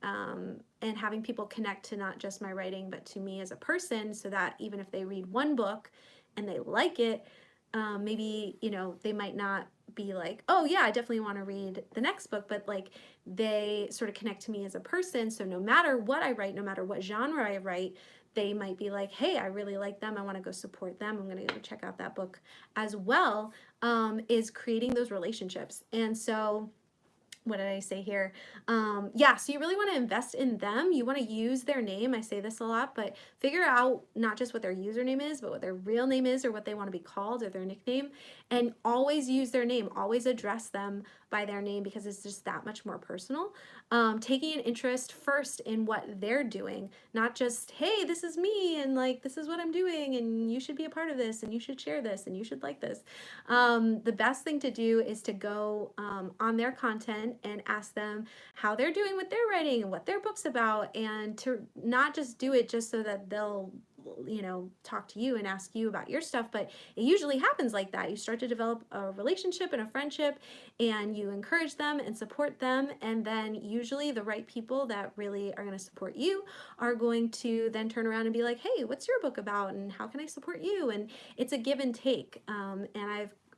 having people connect to not just my writing, but to me as a person, so that even if they read one book and they like it, maybe, you know, they might not be like, oh yeah, I definitely want to read the next book, but like they sort of connect to me as a person. So no matter what I write, no matter what genre I write, they might be like, hey, I really like them, I want to go support them, I'm going to go check out that book as well, is creating those relationships. And so what did I say here? Yeah, so you really want to invest in them. You want to use their name. I say this a lot, but figure out not just what their username is, but what their real name is, or what they want to be called, or their nickname, and always use their name. Always address them by their name, because it's just that much more personal. Taking an interest first in what they're doing, not just, hey, this is me, and like, this is what I'm doing, and you should be a part of this, and you should share this, and you should like this. The best thing to do is to go on their content and ask them how they're doing with their writing and what their book's about, and to not just do it just so that they'll you know, talk to you and ask you about your stuff. But it usually happens like that. You start to develop a relationship and a friendship, and you encourage them and support them, and then usually the right people that really are going to support you are going to then turn around and be like, hey, what's your book about, and how can I support you? And it's a give and take. And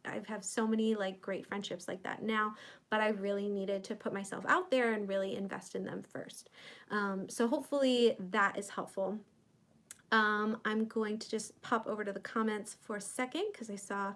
I've had so many like great friendships like that now, but I really needed to put myself out there and really invest in them first. So hopefully that is helpful. I'm going to just pop over to the comments for a second because I saw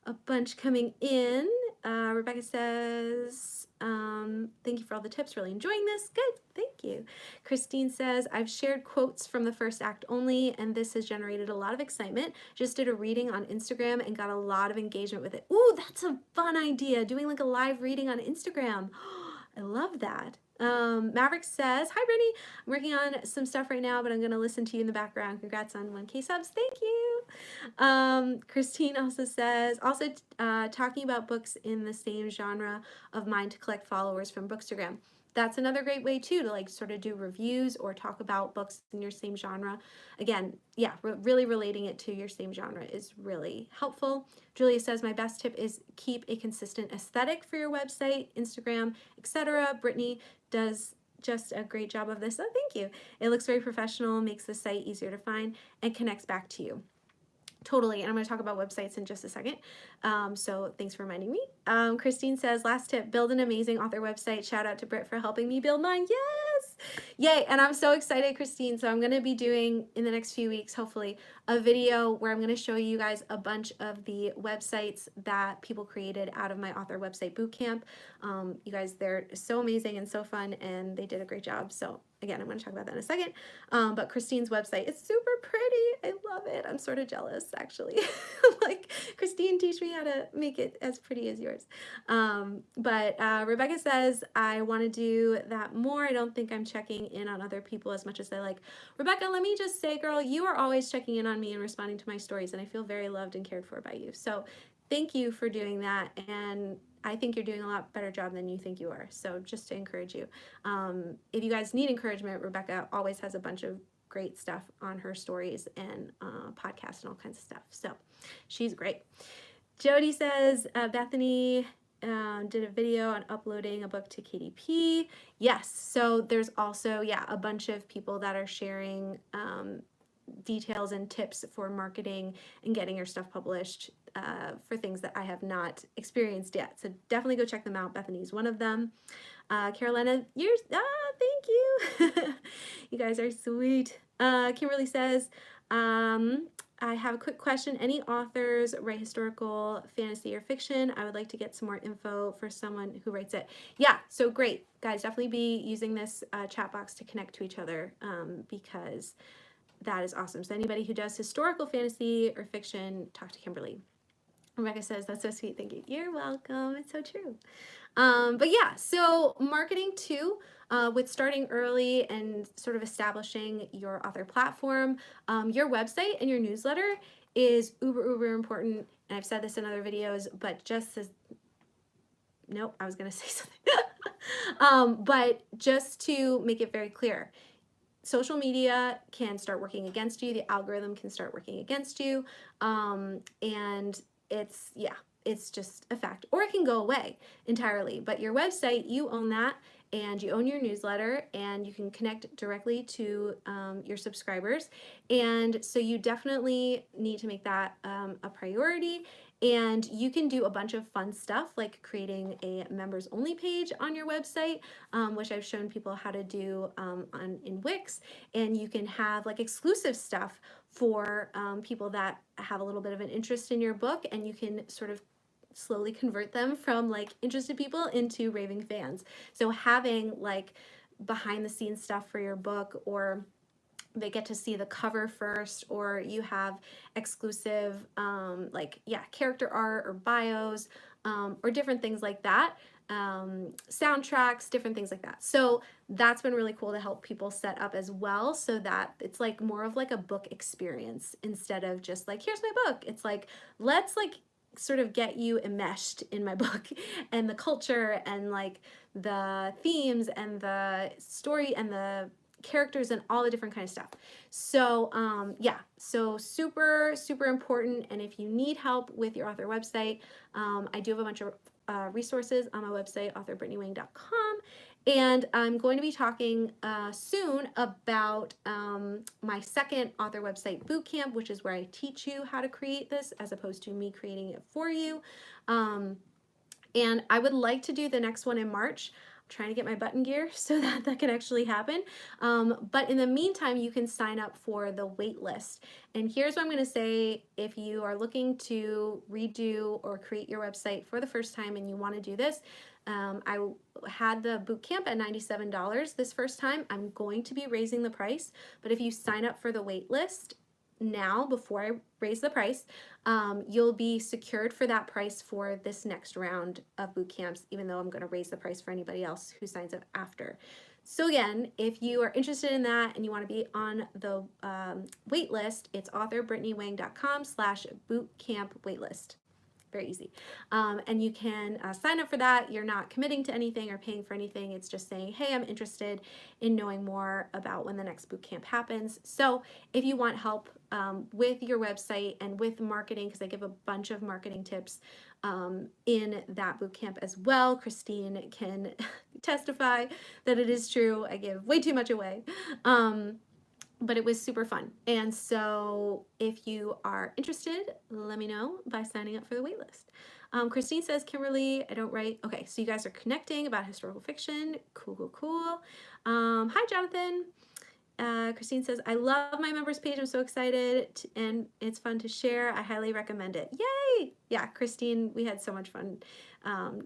a bunch coming in. Rebecca says, thank you for all the tips, really enjoying this. Good, thank you. Christine says, I've shared quotes from the first act only, and this has generated a lot of excitement. Just did a reading on Instagram and got a lot of engagement with it. Ooh, that's a fun idea, doing like a live reading on Instagram. I love that. Maverick says, hi Brittany, I'm working on some stuff right now, but I'm going to listen to you in the background. Congrats on 1K subs. Thank you. Christine also says, talking about books in the same genre of mine to collect followers from Bookstagram. That's another great way too, to like sort of do reviews or talk about books in your same genre. Again, yeah, really relating it to your same genre is really helpful. Julia says, my best tip is keep a consistent aesthetic for your website, Instagram, etc. Brittany does just a great job of this. Oh, thank you. It looks very professional, makes the site easier to find, and connects back to you. Totally, and I'm going to talk about websites in just a second, so thanks for reminding me. Christine says, last tip, build an amazing author website. Shout out to Britt for helping me build mine. Yes! Yay, and I'm so excited, Christine. So I'm going to be doing, in the next few weeks, hopefully, a video where I'm going to show you guys a bunch of the websites that people created out of my author website bootcamp. You guys, they're so amazing and so fun, and they did a great job. So again, I'm going to talk about that in a second. But Christine's website, it's super pretty. I love it. I'm sort of jealous, actually. Like, Christine, teach me how to make it as pretty as yours. But Rebecca says, I want to do that more. I don't think I'm checking in on other people as much as I like. Rebecca, let me just say, girl, you are always checking in on me and responding to my stories, and I feel very loved and cared for by you. So thank you for doing that. And I think you're doing a lot better job than you think you are. So just to encourage you. If you guys need encouragement, Rebecca always has a bunch of great stuff on her stories and podcasts and all kinds of stuff. So she's great. Jody says, Bethany did a video on uploading a book to KDP. Yes, so there's also, yeah, a bunch of people that are sharing details and tips for marketing and getting your stuff published for things that I have not experienced yet. So definitely go check them out. Bethany's one of them. Carolina, thank you. You guys are sweet. Kimberly says, I have a quick question. Any authors write historical fantasy or fiction? I would like to get some more info for someone who writes it. Yeah, so great. Guys, definitely be using this chat box to connect to each other because that is awesome. So anybody who does historical fantasy or fiction, talk to Kimberly. Rebecca says, that's so sweet. Thank you. You're welcome. It's so true. But yeah, so marketing too, with starting early and sort of establishing your author platform, your website and your newsletter is uber important. And I've said this in other videos, but just as, nope, I was going to say something. But just to make it very clear, social media can start working against you. The algorithm can start working against you. And it's, yeah, it's just a fact. Or it can go away entirely. But your website, you own that, and you own your newsletter, and you can connect directly to your subscribers. And so you definitely need to make that a priority. And you can do a bunch of fun stuff like creating a members only page on your website, which I've shown people how to do in Wix. And you can have like exclusive stuff for people that have a little bit of an interest in your book, and you can sort of slowly convert them from like interested people into raving fans. So having like behind the scenes stuff for your book, or they get to see the cover first, or you have exclusive like, yeah, character art or bios or different things like that, soundtracks, different things like that. So that's been really cool to help people set up as well, so that it's like more of like a book experience instead of just like, here's my book. It's like, let's like sort of get you enmeshed in my book and the culture and like the themes and the story and the characters and all the different kind of stuff. So yeah, so super, super important. And if you need help with your author website, I do have a bunch of resources on my website, authorbrittanyWang.com. And I'm going to be talking soon about my second author website bootcamp, which is where I teach you how to create this as opposed to me creating it for you. And I would like to do the next one in March. I'm trying to get my button gear so that that can actually happen. But in the meantime, you can sign up for the wait list. And here's what I'm going to say: if you are looking to redo or create your website for the first time and you want to do this, I had the bootcamp at $97 this first time. I'm going to be raising the price, but if you sign up for the wait list now before I raise the price, you'll be secured for that price for this next round of boot camps, even though I'm going to raise the price for anybody else who signs up after. So again, if you are interested in that and you want to be on the wait list, it's authorbrittanyWang.com/bootcamp waitlist. Very easy. And you can sign up for that. You're not committing to anything or paying for anything. It's just saying, hey, I'm interested in knowing more about when the next boot camp happens. So if you want help with your website and with marketing, because I give a bunch of marketing tips in that boot camp as well, Christine can testify that it is true. I give way too much away. But it was super fun. And so if you are interested, let me know by signing up for the waitlist. Christine says, Kimberly, I don't write. Okay, so you guys are connecting about historical fiction. Cool, cool, cool. Hi, Jonathan. Christine says, I love my members page. I'm so excited and it's fun to share. I highly recommend it. Yay! Yeah, Christine, we had so much fun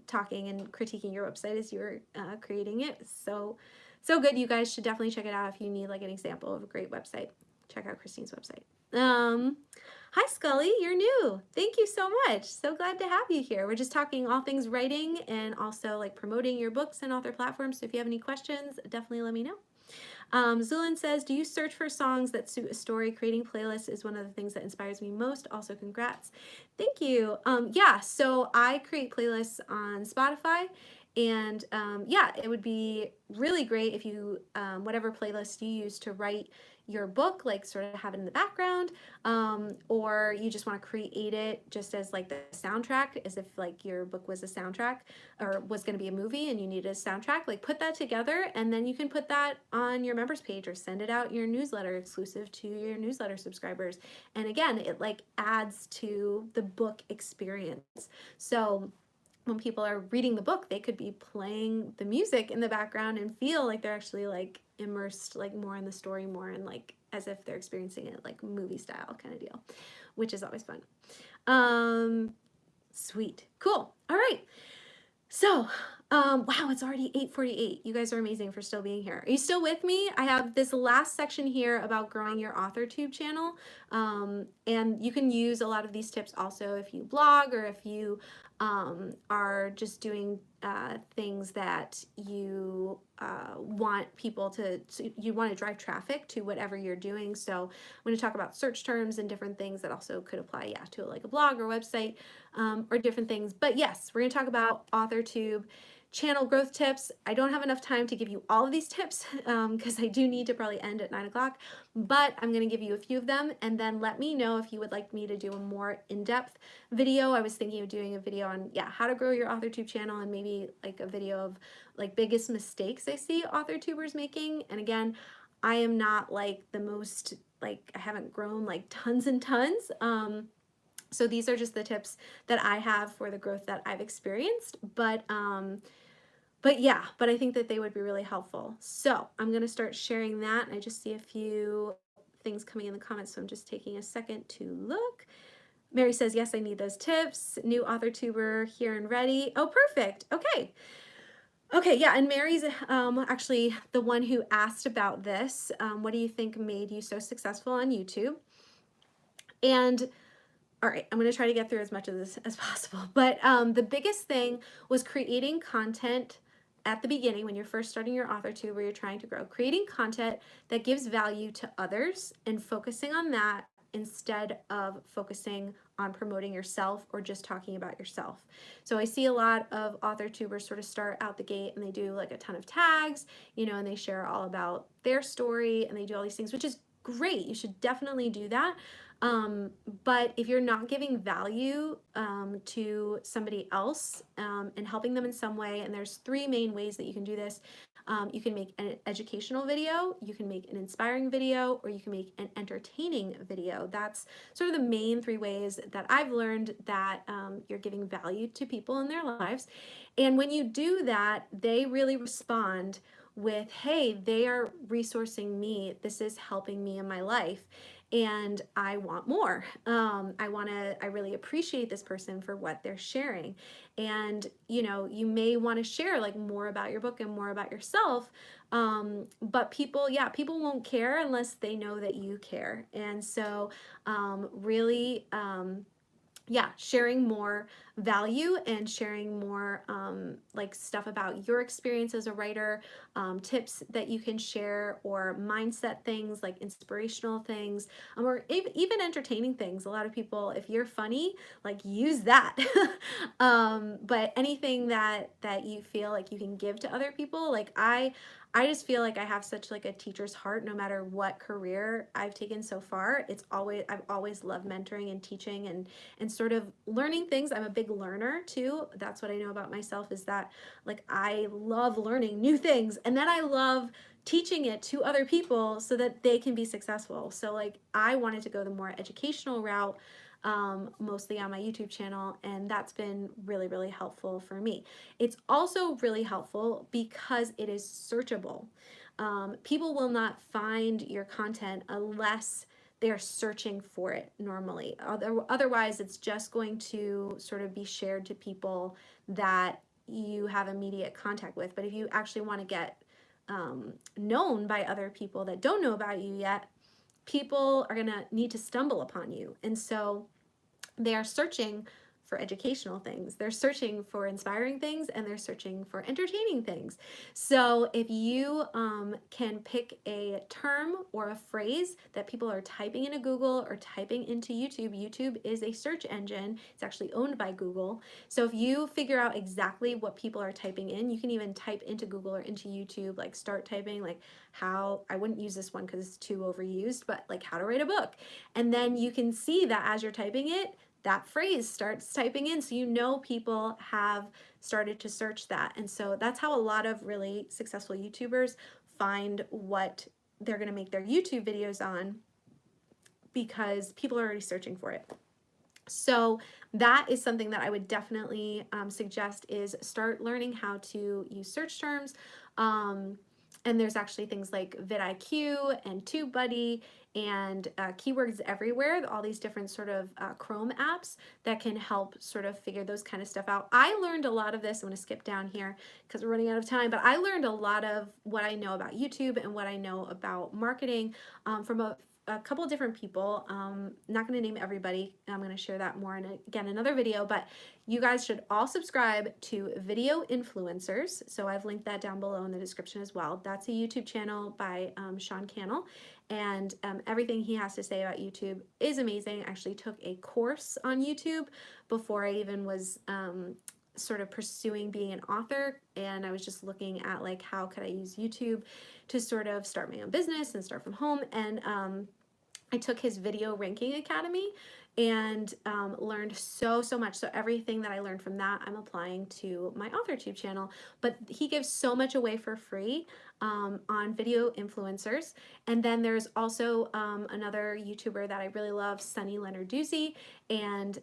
talking and critiquing your website as you were creating it. So good. You guys should definitely check it out if you need like an example of a great website. Check out Christine's website. Hi, Scully. You're new. Thank you so much. So glad to have you here. We're just talking all things writing and also like promoting your books and author platforms. So if you have any questions, definitely let me know. Zulin says, do you search for songs that suit a story? Creating playlists is one of the things that inspires me most. Also, congrats. Thank you. Yeah, so I create playlists on Spotify. And yeah, it would be really great if you, whatever playlist you use to write your book, like sort of have it in the background, or you just want to create it just as like the soundtrack, as if like your book was a soundtrack or was going to be a movie and you needed a soundtrack, like put that together and then you can put that on your members page or send it out your newsletter exclusive to your newsletter subscribers. And again, it like adds to the book experience. So when people are reading the book, they could be playing the music in the background and feel like they're actually like immersed like more in the story, more in like as if they're experiencing it like movie style kind of deal, which is always fun. Sweet. Cool. All right. So, wow, it's already 8:48. You guys are amazing for still being here. Are you still with me? I have this last section here about growing your AuthorTube channel. And you can use a lot of these tips also if you blog or if you are just doing things that you want people to, you want to drive traffic to whatever you're doing. So I'm going to talk about search terms and different things that also could apply, yeah, to like a blog or website or different things. But yes, we're going to talk about AuthorTube channel growth tips. I don't have enough time to give you all of these tips because I do need to probably end at 9 o'clock, but I'm going to give you a few of them and then let me know if you would like me to do a more in-depth video. I was thinking of doing a video on, yeah, how to grow your AuthorTube channel and maybe like a video of like biggest mistakes I see AuthorTubers making. And again, I am not like the most, like I haven't grown like tons and tons. So these are just the tips that I have for the growth that I've experienced, but yeah, but I think that they would be really helpful. So I'm going to start sharing that. I just see a few things coming in the comments, so I'm just taking a second to look. Mary says, yes, I need those tips. New AuthorTuber here and ready. Oh, perfect. Okay. Okay, yeah, and Mary's actually the one who asked about this. What do you think made you so successful on YouTube? And all right, I'm going to try to get through as much of this as possible. But the biggest thing was creating content at the beginning when you're first starting your AuthorTube where you're trying to grow. Creating content that gives value to others and focusing on that instead of focusing on promoting yourself or just talking about yourself. So I see a lot of author tubers sort of start out the gate and they do like a ton of tags, you know, and they share all about their story and they do all these things, which is great. You should definitely do that. But if you're not giving value to somebody else and helping them in some way, and there's three main ways that you can do this. You can make an educational video, you can make an inspiring video, or you can make an entertaining video. That's sort of the main three ways that I've learned that you're giving value to people in their lives. And when you do that, they really respond with, hey, they are resourcing me. This is helping me in my life. And I want more. I really appreciate this person for what they're sharing. And, you know, you may want to share like more about your book and more about yourself. But people won't care unless they know that you care. And so, really, sharing more value and sharing more like stuff about your experience as a writer, tips that you can share, or mindset things like inspirational things, or even entertaining things. A lot of people, if you're funny, like use that. But anything that you feel like you can give to other people, like I just feel like I have such like a teacher's heart no matter what career I've taken so far. I've always loved mentoring and teaching and sort of learning things. I'm a big learner too. That's what I know about myself, is that like I love learning new things, and then I love teaching it to other people so that they can be successful. So like I wanted to go the more educational route, mostly on my YouTube channel, and that's been really, really helpful for me. It's also really helpful because it is searchable. People will not find your content unless they're searching for it normally. Otherwise, it's just going to sort of be shared to people that you have immediate contact with. But if you actually want to get known by other people that don't know about you yet, people are going to need to stumble upon you. And so they are searching for educational things, they're searching for inspiring things, and they're searching for entertaining things. So if you can pick a term or a phrase that people are typing into Google or typing into YouTube. YouTube is a search engine. It's actually owned by Google. So if you figure out exactly what people are typing in, you can even type into Google or into YouTube, like start typing like how, I wouldn't use this one because it's too overused, but like how to write a book. And then you can see that as you're typing it, that phrase starts typing in, so you know people have started to search that. And so that's how a lot of really successful YouTubers find what they're going to make their YouTube videos on, because people are already searching for it. So that is something that I would definitely suggest, is start learning how to use search terms. And there's actually things like vidIQ and TubeBuddy and Keywords Everywhere, all these different sort of Chrome apps that can help sort of figure those kind of stuff out. I learned a lot of this. I'm going to skip down here because we're running out of time, but I learned a lot of what I know about YouTube and what I know about marketing from a couple of different people. Not going to name everybody. I'm going to share that more in another video, but you guys should all subscribe to Video Influencers. So I've linked that down below in the description as well. That's a YouTube channel by Sean Cannell, and everything he has to say about YouTube is amazing. I actually took a course on YouTube before I even was sort of pursuing being an author, and I was just looking at like how could I use YouTube to sort of start my own business and start from home. And I took his Video Ranking Academy and learned so much. So everything that I learned from that, I'm applying to my AuthorTube channel. But he gives so much away for free on Video Influencers. And then there's also another YouTuber that I really love, Sunny Lenarduzzi, and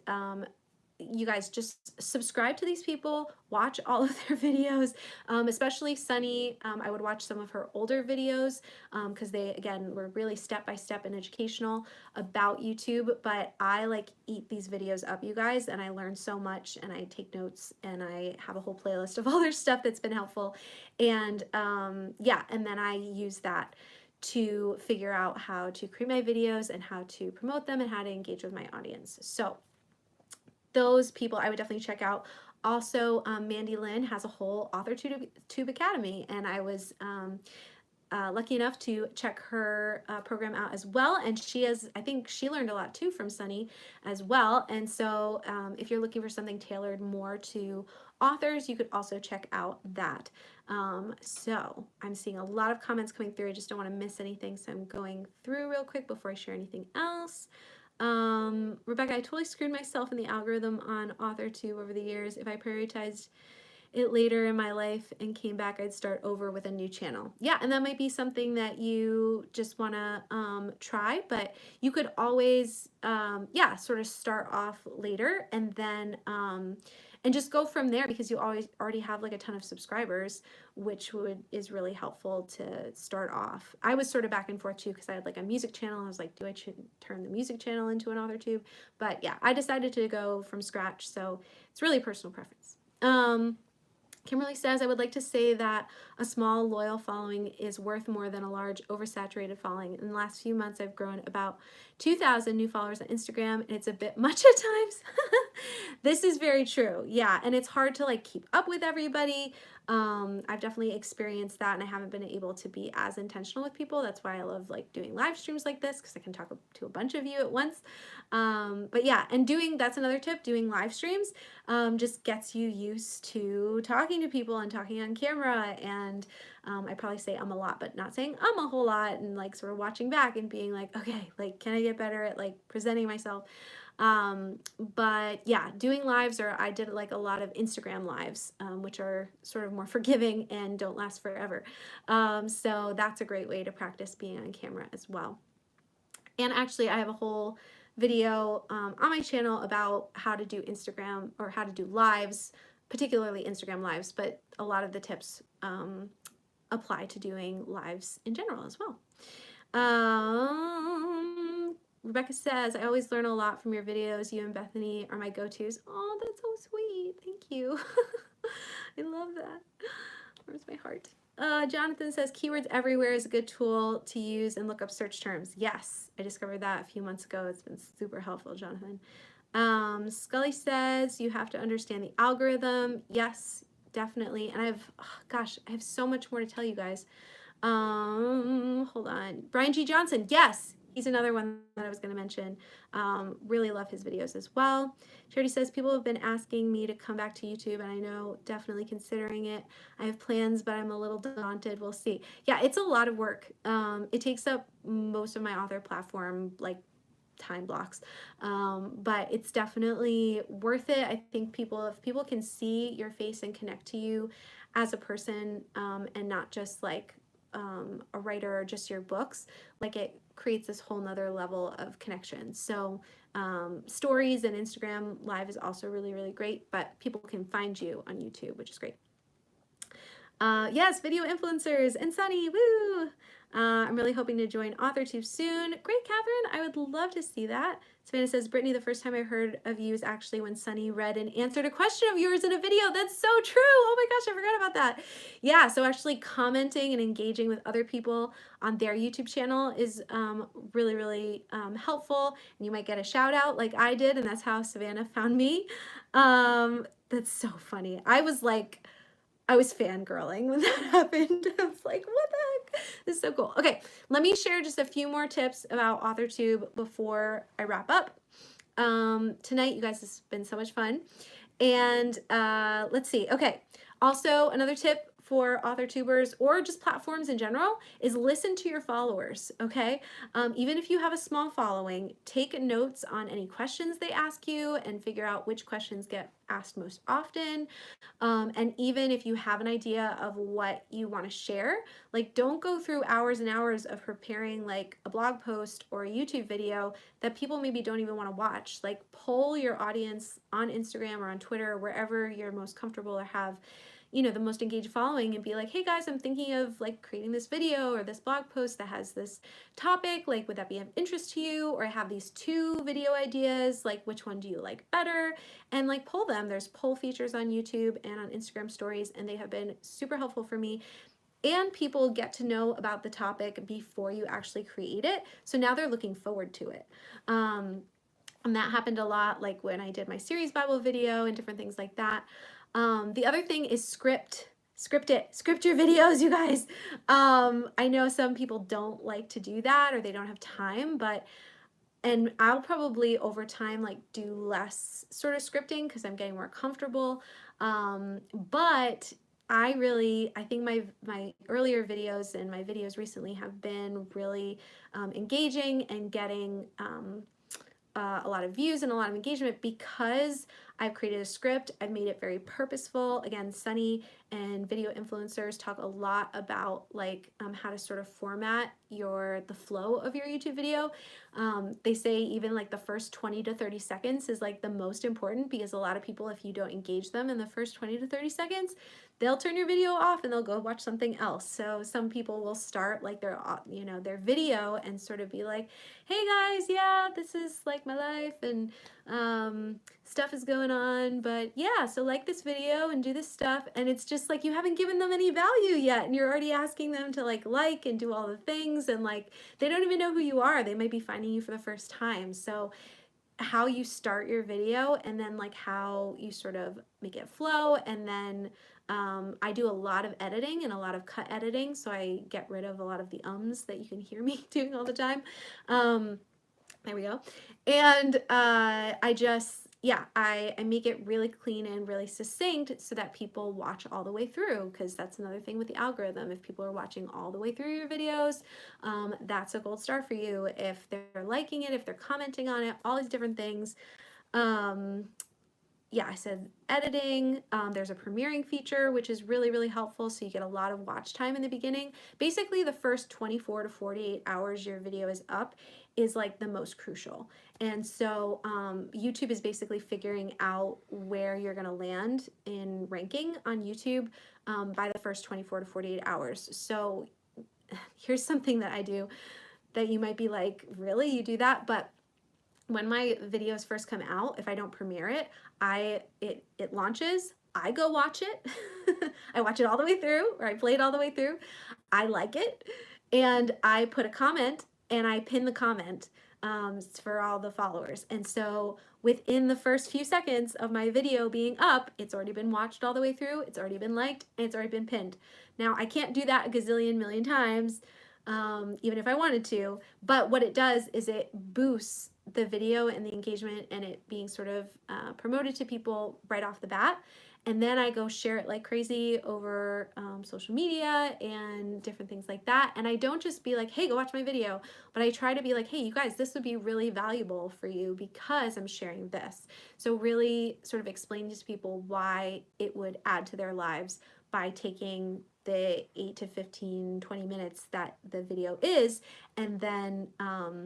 you guys just subscribe to these people, watch all of their videos, especially Sunny. I would watch some of her older videos because they, again, were really step-by-step and educational about YouTube, but I like eat these videos up, you guys, and I learn so much, and I take notes, and I have a whole playlist of all their stuff that's been helpful. And yeah, and then I use that to figure out how to create my videos and how to promote them and how to engage with my audience. So those people I would definitely check out. Also, Mandy Lynn has a whole AuthorTube Academy, and I was lucky enough to check her program out as well, and I think she learned a lot too from Sunny as well. And so if you're looking for something tailored more to authors, you could also check out that. So I'm seeing a lot of comments coming through. I just don't want to miss anything, so I'm going through real quick before I share anything else. Rebecca, I totally screwed myself in the algorithm on AuthorTube over the years. If I prioritized it later in my life and came back, I'd start over with a new channel. Yeah, and that might be something that you just want to try, but you could always, yeah, sort of start off later and then and just go from there, because you already have like a ton of subscribers, which is really helpful to start off. I was sort of back and forth too, because I had like a music channel. I was like, do I turn the music channel into an AuthorTube? But yeah, I decided to go from scratch, so it's really personal preference. Kimberly says, I would like to say that a small, loyal following is worth more than a large, oversaturated following. In the last few months, I've grown about 2,000 new followers on Instagram, and it's a bit much at times. This is very true. Yeah, and it's hard to like keep up with everybody. I've definitely experienced that, and I haven't been able to be as intentional with people. That's why I love like doing live streams like this, because I can talk to a bunch of you at once. But yeah, and that's another tip, doing live streams just gets you used to talking to people and talking on camera. And I probably say a lot, but not saying a whole lot, and like sort of watching back and being like, okay, like, can I get better at like presenting myself? But yeah, doing lives, or I did like a lot of Instagram lives, which are sort of more forgiving and don't last forever. So that's a great way to practice being on camera as well. And actually, I have a whole video on my channel about how to do Instagram, or how to do lives, particularly Instagram lives, but a lot of the tips apply to doing lives in general as well. Rebecca says, I always learn a lot from your videos. You and Bethany are my go-tos. Oh, that's so sweet. Thank you. I love that. Where's my heart? Jonathan says, keywords everywhere is a good tool to use and look up search terms. Yes, I discovered that a few months ago. It's been super helpful, Jonathan. Scully says, you have to understand the algorithm. Yes, definitely. And gosh, I have so much more to tell you guys. Hold on. Brian G. Johnson. Yes, he's another one that I was going to mention. Really love his videos as well. Charity says, people have been asking me to come back to YouTube, and I know, definitely considering it. I have plans, but I'm a little daunted. We'll see. Yeah, it's a lot of work. It takes up most of my author platform, like time blocks, but it's definitely worth it. I think if people can see your face and connect to you as a person, and not just like a writer or just your books, like it creates this whole nother level of connection. So stories and Instagram live is also really, really great, but people can find you on YouTube, which is great. Yes, video influencers and Sunny, woo! I'm really hoping to join AuthorTube soon. Great, Catherine, I would love to see that. Savannah says, Brittany, the first time I heard of you is actually when Sunny read and answered a question of yours in a video. That's so true. Oh my gosh, I forgot about that. Yeah, so actually commenting and engaging with other people on their YouTube channel is really, really helpful. And you might get a shout out like I did, and that's how Savannah found me. That's so funny. I was fangirling when that happened. I was like, what the heck? This is so cool. Okay, let me share just a few more tips about AuthorTube before I wrap up. Tonight, you guys, this has been so much fun. And let's see. Okay, also another tip for AuthorTubers, or just platforms in general, is listen to your followers, okay? Even if you have a small following, take notes on any questions they ask you and figure out which questions get asked most often. And even if you have an idea of what you want to share, like don't go through hours and hours of preparing like a blog post or a YouTube video that people maybe don't even want to watch. Like poll your audience on Instagram or on Twitter, or wherever you're most comfortable or have, you know, the most engaged following, and be like, hey guys, I'm thinking of like creating this video or this blog post that has this topic, like would that be of interest to you? Or I have these 2 video ideas, like which one do you like better? And like poll them. There's poll features on YouTube and on Instagram stories, and they have been super helpful for me. And people get to know about the topic before you actually create it, so now they're looking forward to it. And that happened a lot, like when I did my series Bible video and different things like that. The other thing is script Script it. Script your videos, you guys. I know some people don't like to do that or they don't have time, and I'll probably over time like do less sort of scripting because I'm getting more comfortable. But I think my earlier videos and my videos recently have been really engaging and getting a lot of views and a lot of engagement because I've created a script. I've made it very purposeful. Again, Sunny and video influencers talk a lot about like how to sort of format the flow of your YouTube video. They say even like the first 20 to 30 seconds is like the most important because a lot of people, if you don't engage them in the first 20 to 30 seconds, they'll turn your video off and they'll go watch something else. So some people will start like their video and sort of be like, hey guys, yeah, this is like my life and stuff is going on, but yeah, so like this video and do this stuff, and it's just like you haven't given them any value yet and you're already asking them to like and do all the things, and like they don't even know who you are. They might be finding you for the first time. So how you start your video and then like how you sort of make it flow, and then I do a lot of editing and a lot of cut editing, so I get rid of a lot of the ums that you can hear me doing all the time. There we go. And I make it really clean and really succinct so that people watch all the way through, because that's another thing with the algorithm. If people are watching all the way through your videos, that's a gold star for you. If they're liking it, if they're commenting on it, all these different things. Yeah, I said editing. There's a premiering feature, which is really, really helpful. So you get a lot of watch time in the beginning. Basically, the first 24 to 48 hours your video is up is like the most crucial. And so YouTube is basically figuring out where you're going to land in ranking on YouTube by the first 24 to 48 hours. So here's something that I do that you might be like, really, you do that? But when my videos first come out, if I don't premiere it, it launches, I go watch it. I watch it all the way through, or I play it all the way through. I like it, and I put a comment, and I pin the comment for all the followers. And so within the first few seconds of my video being up, it's already been watched all the way through, it's already been liked, and it's already been pinned. Now, I can't do that a gazillion million times, even if I wanted to, but what it does is it boosts the video and the engagement and it being sort of promoted to people right off the bat. And then I go share it like crazy over social media and different things like that. And I don't just be like, hey, go watch my video, but I try to be like, hey, you guys, this would be really valuable for you because I'm sharing this. So really sort of explaining to people why it would add to their lives by taking the 8 to 15, 20 minutes that the video is, and then I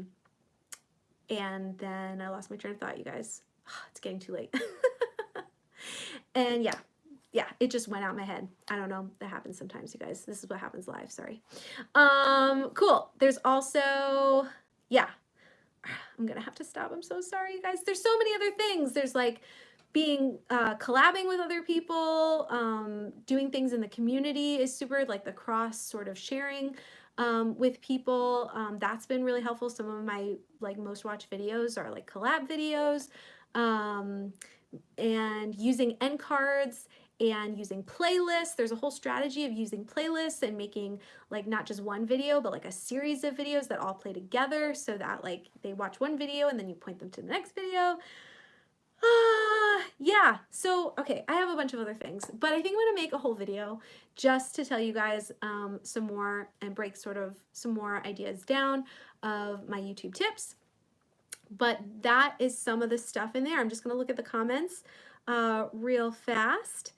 lost my train of thought, you guys. It's getting too late. And yeah, it just went out my head. I don't know, that happens sometimes, you guys. This is what happens live, sorry. Cool. There's also, yeah, I'm gonna have to stop. I'm so sorry, you guys. There's so many other things. There's like being collabing with other people, doing things in the community is super, like the cross sort of sharing with people. That's been really helpful. Some of my like most watched videos are like collab videos, and using end cards and using playlists. There's a whole strategy of using playlists and making like not just one video, but like a series of videos that all play together so that like they watch one video and then you point them to the next video. Yeah, so, okay, I have a bunch of other things, but I think I'm gonna make a whole video just to tell you guys some more and break sort of some more ideas down of my YouTube tips. But that is some of the stuff in there. I'm just gonna look at the comments real fast.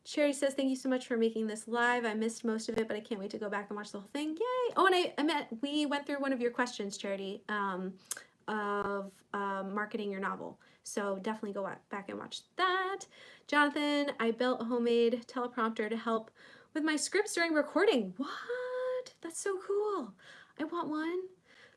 Sherry says, thank you so much for making this live. I missed most of it, but I can't wait to go back and watch the whole thing. Yay! Oh, and we went through one of your questions, Charity, of marketing your novel. So definitely go back and watch that. Jonathan, I built a homemade teleprompter to help with my scripts during recording. What? That's so cool. I want one.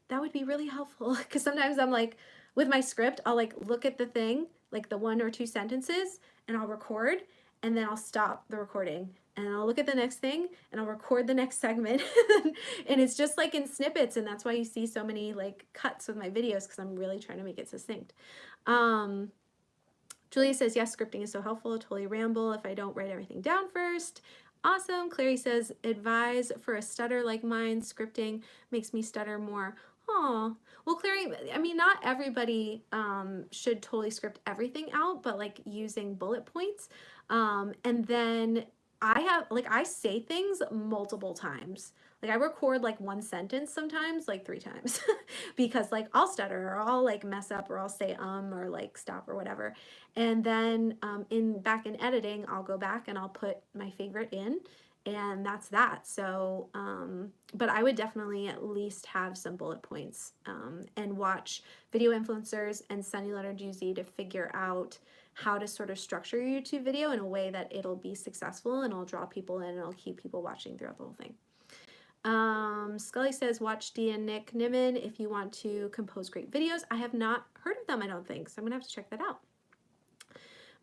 That would be really helpful because sometimes I'm like, with my script, I'll like look at the thing, like the 1 or 2 sentences, and I'll record, and then I'll stop the recording. And I'll look at the next thing and I'll record the next segment. And it's just like in snippets, and that's why you see so many like cuts with my videos, because I'm really trying to make it succinct. Julia says, yes, scripting is so helpful. Totally ramble if I don't write everything down first. Awesome. Clary says, advise for a stutter like mine. Scripting makes me stutter more. Oh, well, Clary, I mean, not everybody should totally script everything out, but like using bullet points. And then I say things multiple times. Like I record like one sentence sometimes, like 3 times because like I'll stutter or I'll like mess up or I'll say or like stop or whatever. And then back in editing, I'll go back and I'll put my favorite in, and that's that. So, but I would definitely at least have some bullet points and watch video influencers and Sunny Letter Juicy to figure out how to sort of structure your YouTube video in a way that it'll be successful and it'll draw people in and it'll keep people watching throughout the whole thing. Scully says, watch Dee and Nick Nimmin if you want to compose great videos. I have not heard of them, I don't think, so I'm gonna have to check that out.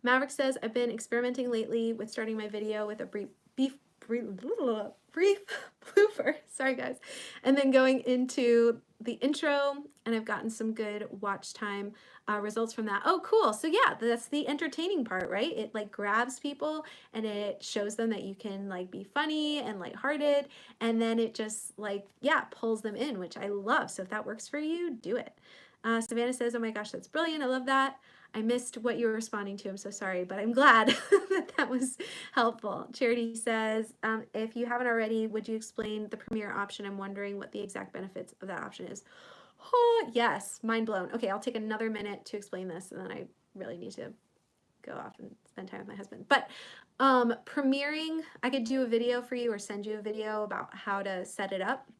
Maverick says, I've been experimenting lately with starting my video with a brief blooper, sorry guys, and then going into the intro, and I've gotten some good watch time results from that. Oh, cool. So yeah, that's the entertaining part, right? It like grabs people and it shows them that you can like be funny and lighthearted, and then it just like, yeah, pulls them in, which I love. So if that works for you, do it. Savannah says, oh my gosh, that's brilliant. I love that. I missed what you were responding to. I'm so sorry, but I'm glad that that was helpful. Charity says, if you haven't already, would you explain the Premiere option? I'm wondering what the exact benefits of that option is. Oh, yes, mind blown. Okay, I'll take another minute to explain this, and then I really need to go off and spend time with my husband. But premiering, I could do a video for you or send you a video about how to set it up.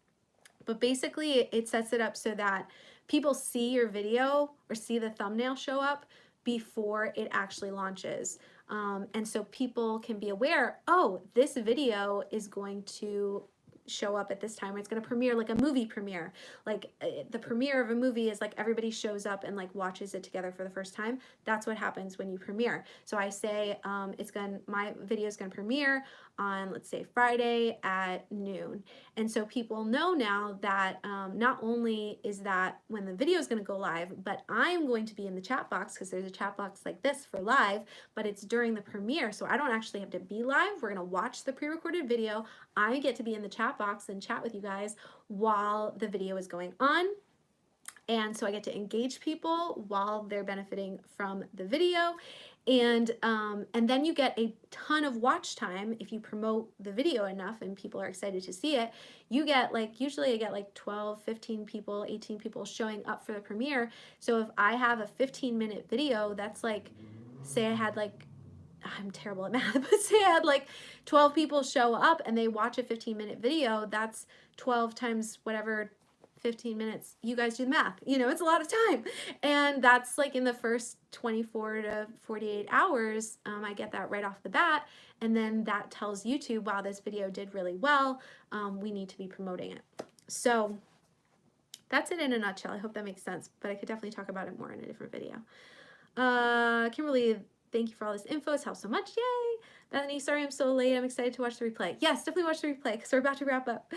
But basically, it sets it up so that people see your video or see the thumbnail show up before it actually launches. And so people can be aware, oh, this video is going to show up at this time, or it's going to premiere like a movie premiere. Like the premiere of a movie is like everybody shows up and like watches it together for the first time. That's what happens when you premiere. So I say my video is going to premiere on, let's say, Friday at noon. And so people know now that not only is that when the video is going to go live, but I'm going to be in the chat box, because there's a chat box like this for live, but it's during the premiere. So I don't actually have to be live. We're going to watch the pre-recorded video. I get to be in the chat box and chat with you guys while the video is going on. And so I get to engage people while they're benefiting from the video. And then you get a ton of watch time if you promote the video enough and people are excited to see it. You get like, usually I get like 12, 15 people, 18 people showing up for the premiere. So if I have a 15-minute video, that's like, say I had like, I'm terrible at math, but say I had like 12 people show up and they watch a 15-minute video, that's 12 times whatever 15 minutes, you guys do the math, you know, it's a lot of time. And that's like in the first 24 to 48 hours, I get that right off the bat. And then that tells YouTube, wow, this video did really well. We need to be promoting it. So that's it in a nutshell. I hope that makes sense, but I could definitely talk about it more in a different video. Kimberly, thank you for all this info. It's helped so much. Yay. Bethany, sorry I'm so late. I'm excited to watch the replay. Yes, definitely watch the replay because we're about to wrap up.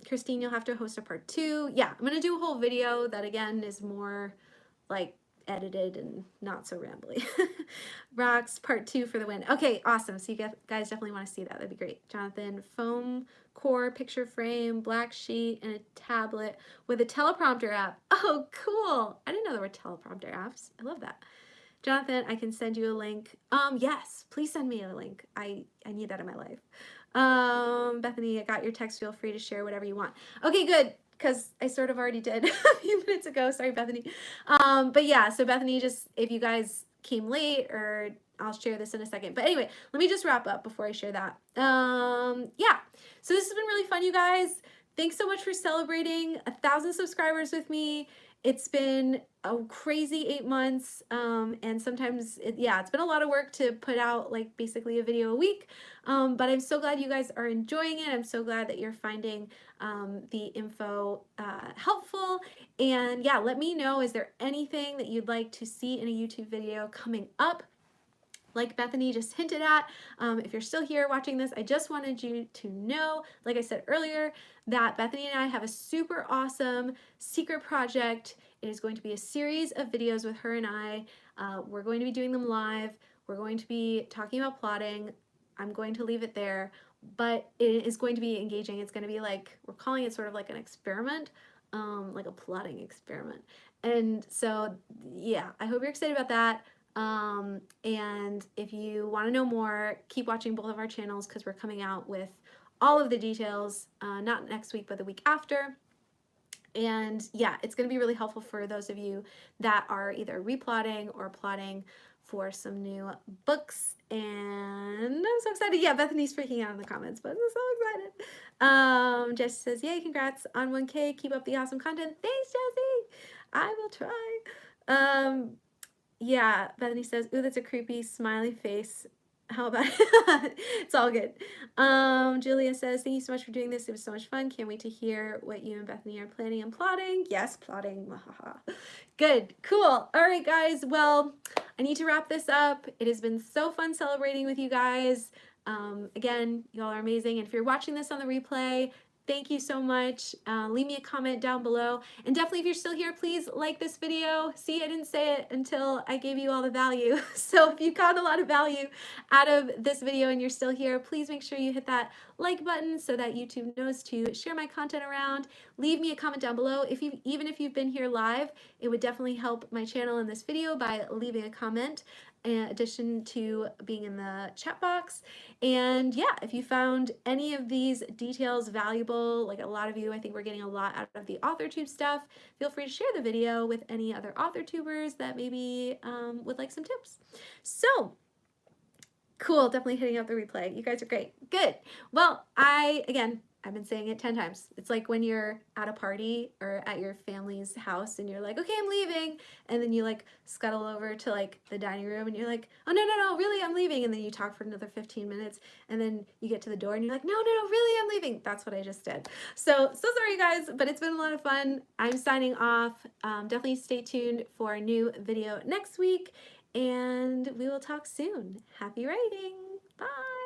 Christine, you'll have to host a part 2. Yeah, I'm going to do a whole video that, again, is more like edited and not so rambly. Rocks, part 2 for the win. Okay, awesome. So you guys definitely want to see that. That'd be great. Jonathan, foam core, picture frame, black sheet, and a tablet with a teleprompter app. Oh, cool. I didn't know there were teleprompter apps. I love that. Jonathan, I can send you a link. Yes, please send me a link. I need that in my life. Bethany, I got your text. Feel free to share whatever you want. Okay, good, because I sort of already did a few minutes ago. Sorry, Bethany. But yeah, so Bethany, just if you guys came late, or I'll share this in a second. But anyway, let me just wrap up before I share that. Yeah, so this has been really fun, you guys. Thanks so much for celebrating 1,000 subscribers with me. It's been a crazy 8 months, and sometimes, it's been a lot of work to put out like basically a video a week, but I'm so glad you guys are enjoying it. I'm so glad that you're finding the info helpful, and yeah, let me know, is there anything that you'd like to see in a YouTube video coming up? Like Bethany just hinted at, if you're still here watching this, I just wanted you to know, like I said earlier, that Bethany and I have a super awesome secret project. It is going to be a series of videos with her and I. We're going to be doing them live. We're going to be talking about plotting. I'm going to leave it there, but it is going to be engaging. It's going to be like, we're calling it sort of like an experiment, like a plotting experiment. And so, yeah, I hope you're excited about that. And if you want to know more, keep watching both of our channels because we're coming out with all of the details, not next week, but the week after. And yeah, it's going to be really helpful for those of you that are either replotting or plotting for some new books. And I'm so excited. Yeah, Bethany's freaking out in the comments, but I'm so excited. Jess says, yay, congrats on 1K. Keep up the awesome content. Thanks, Jessie. I will try. Yeah, Bethany says, ooh, that's a creepy smiley face. How about it? It's all good. Julia says, thank you so much for doing this. It was so much fun. Can't wait to hear what you and Bethany are planning and plotting. Yes, plotting. Good. Cool. All right, guys. Well, I need to wrap this up. It has been so fun celebrating with you guys. Again, y'all are amazing. And if you're watching this on the replay, thank you so much. Leave me a comment down below. And definitely if you're still here, please like this video. See, I didn't say it until I gave you all the value. So if you got a lot of value out of this video and you're still here, please make sure you hit that like button so that YouTube knows to share my content around. Leave me a comment down below. Even if you've been here live, it would definitely help my channel in this video by leaving a comment, in addition to being in the chat box. And yeah, if you found any of these details valuable, like a lot of you, I think we're getting a lot out of the AuthorTube stuff, feel free to share the video with any other AuthorTubers that maybe would like some tips. So cool, definitely hitting up the replay. You guys are great. Good. Well, I've been saying it 10 times. It's like when you're at a party or at your family's house and you're like, okay, I'm leaving. And then you like scuttle over to like the dining room and you're like, oh, no, really, I'm leaving. And then you talk for another 15 minutes and then you get to the door and you're like, no, really, I'm leaving. That's what I just did. So sorry, guys, but it's been a lot of fun. I'm signing off. Definitely stay tuned for a new video next week and we will talk soon. Happy writing. Bye.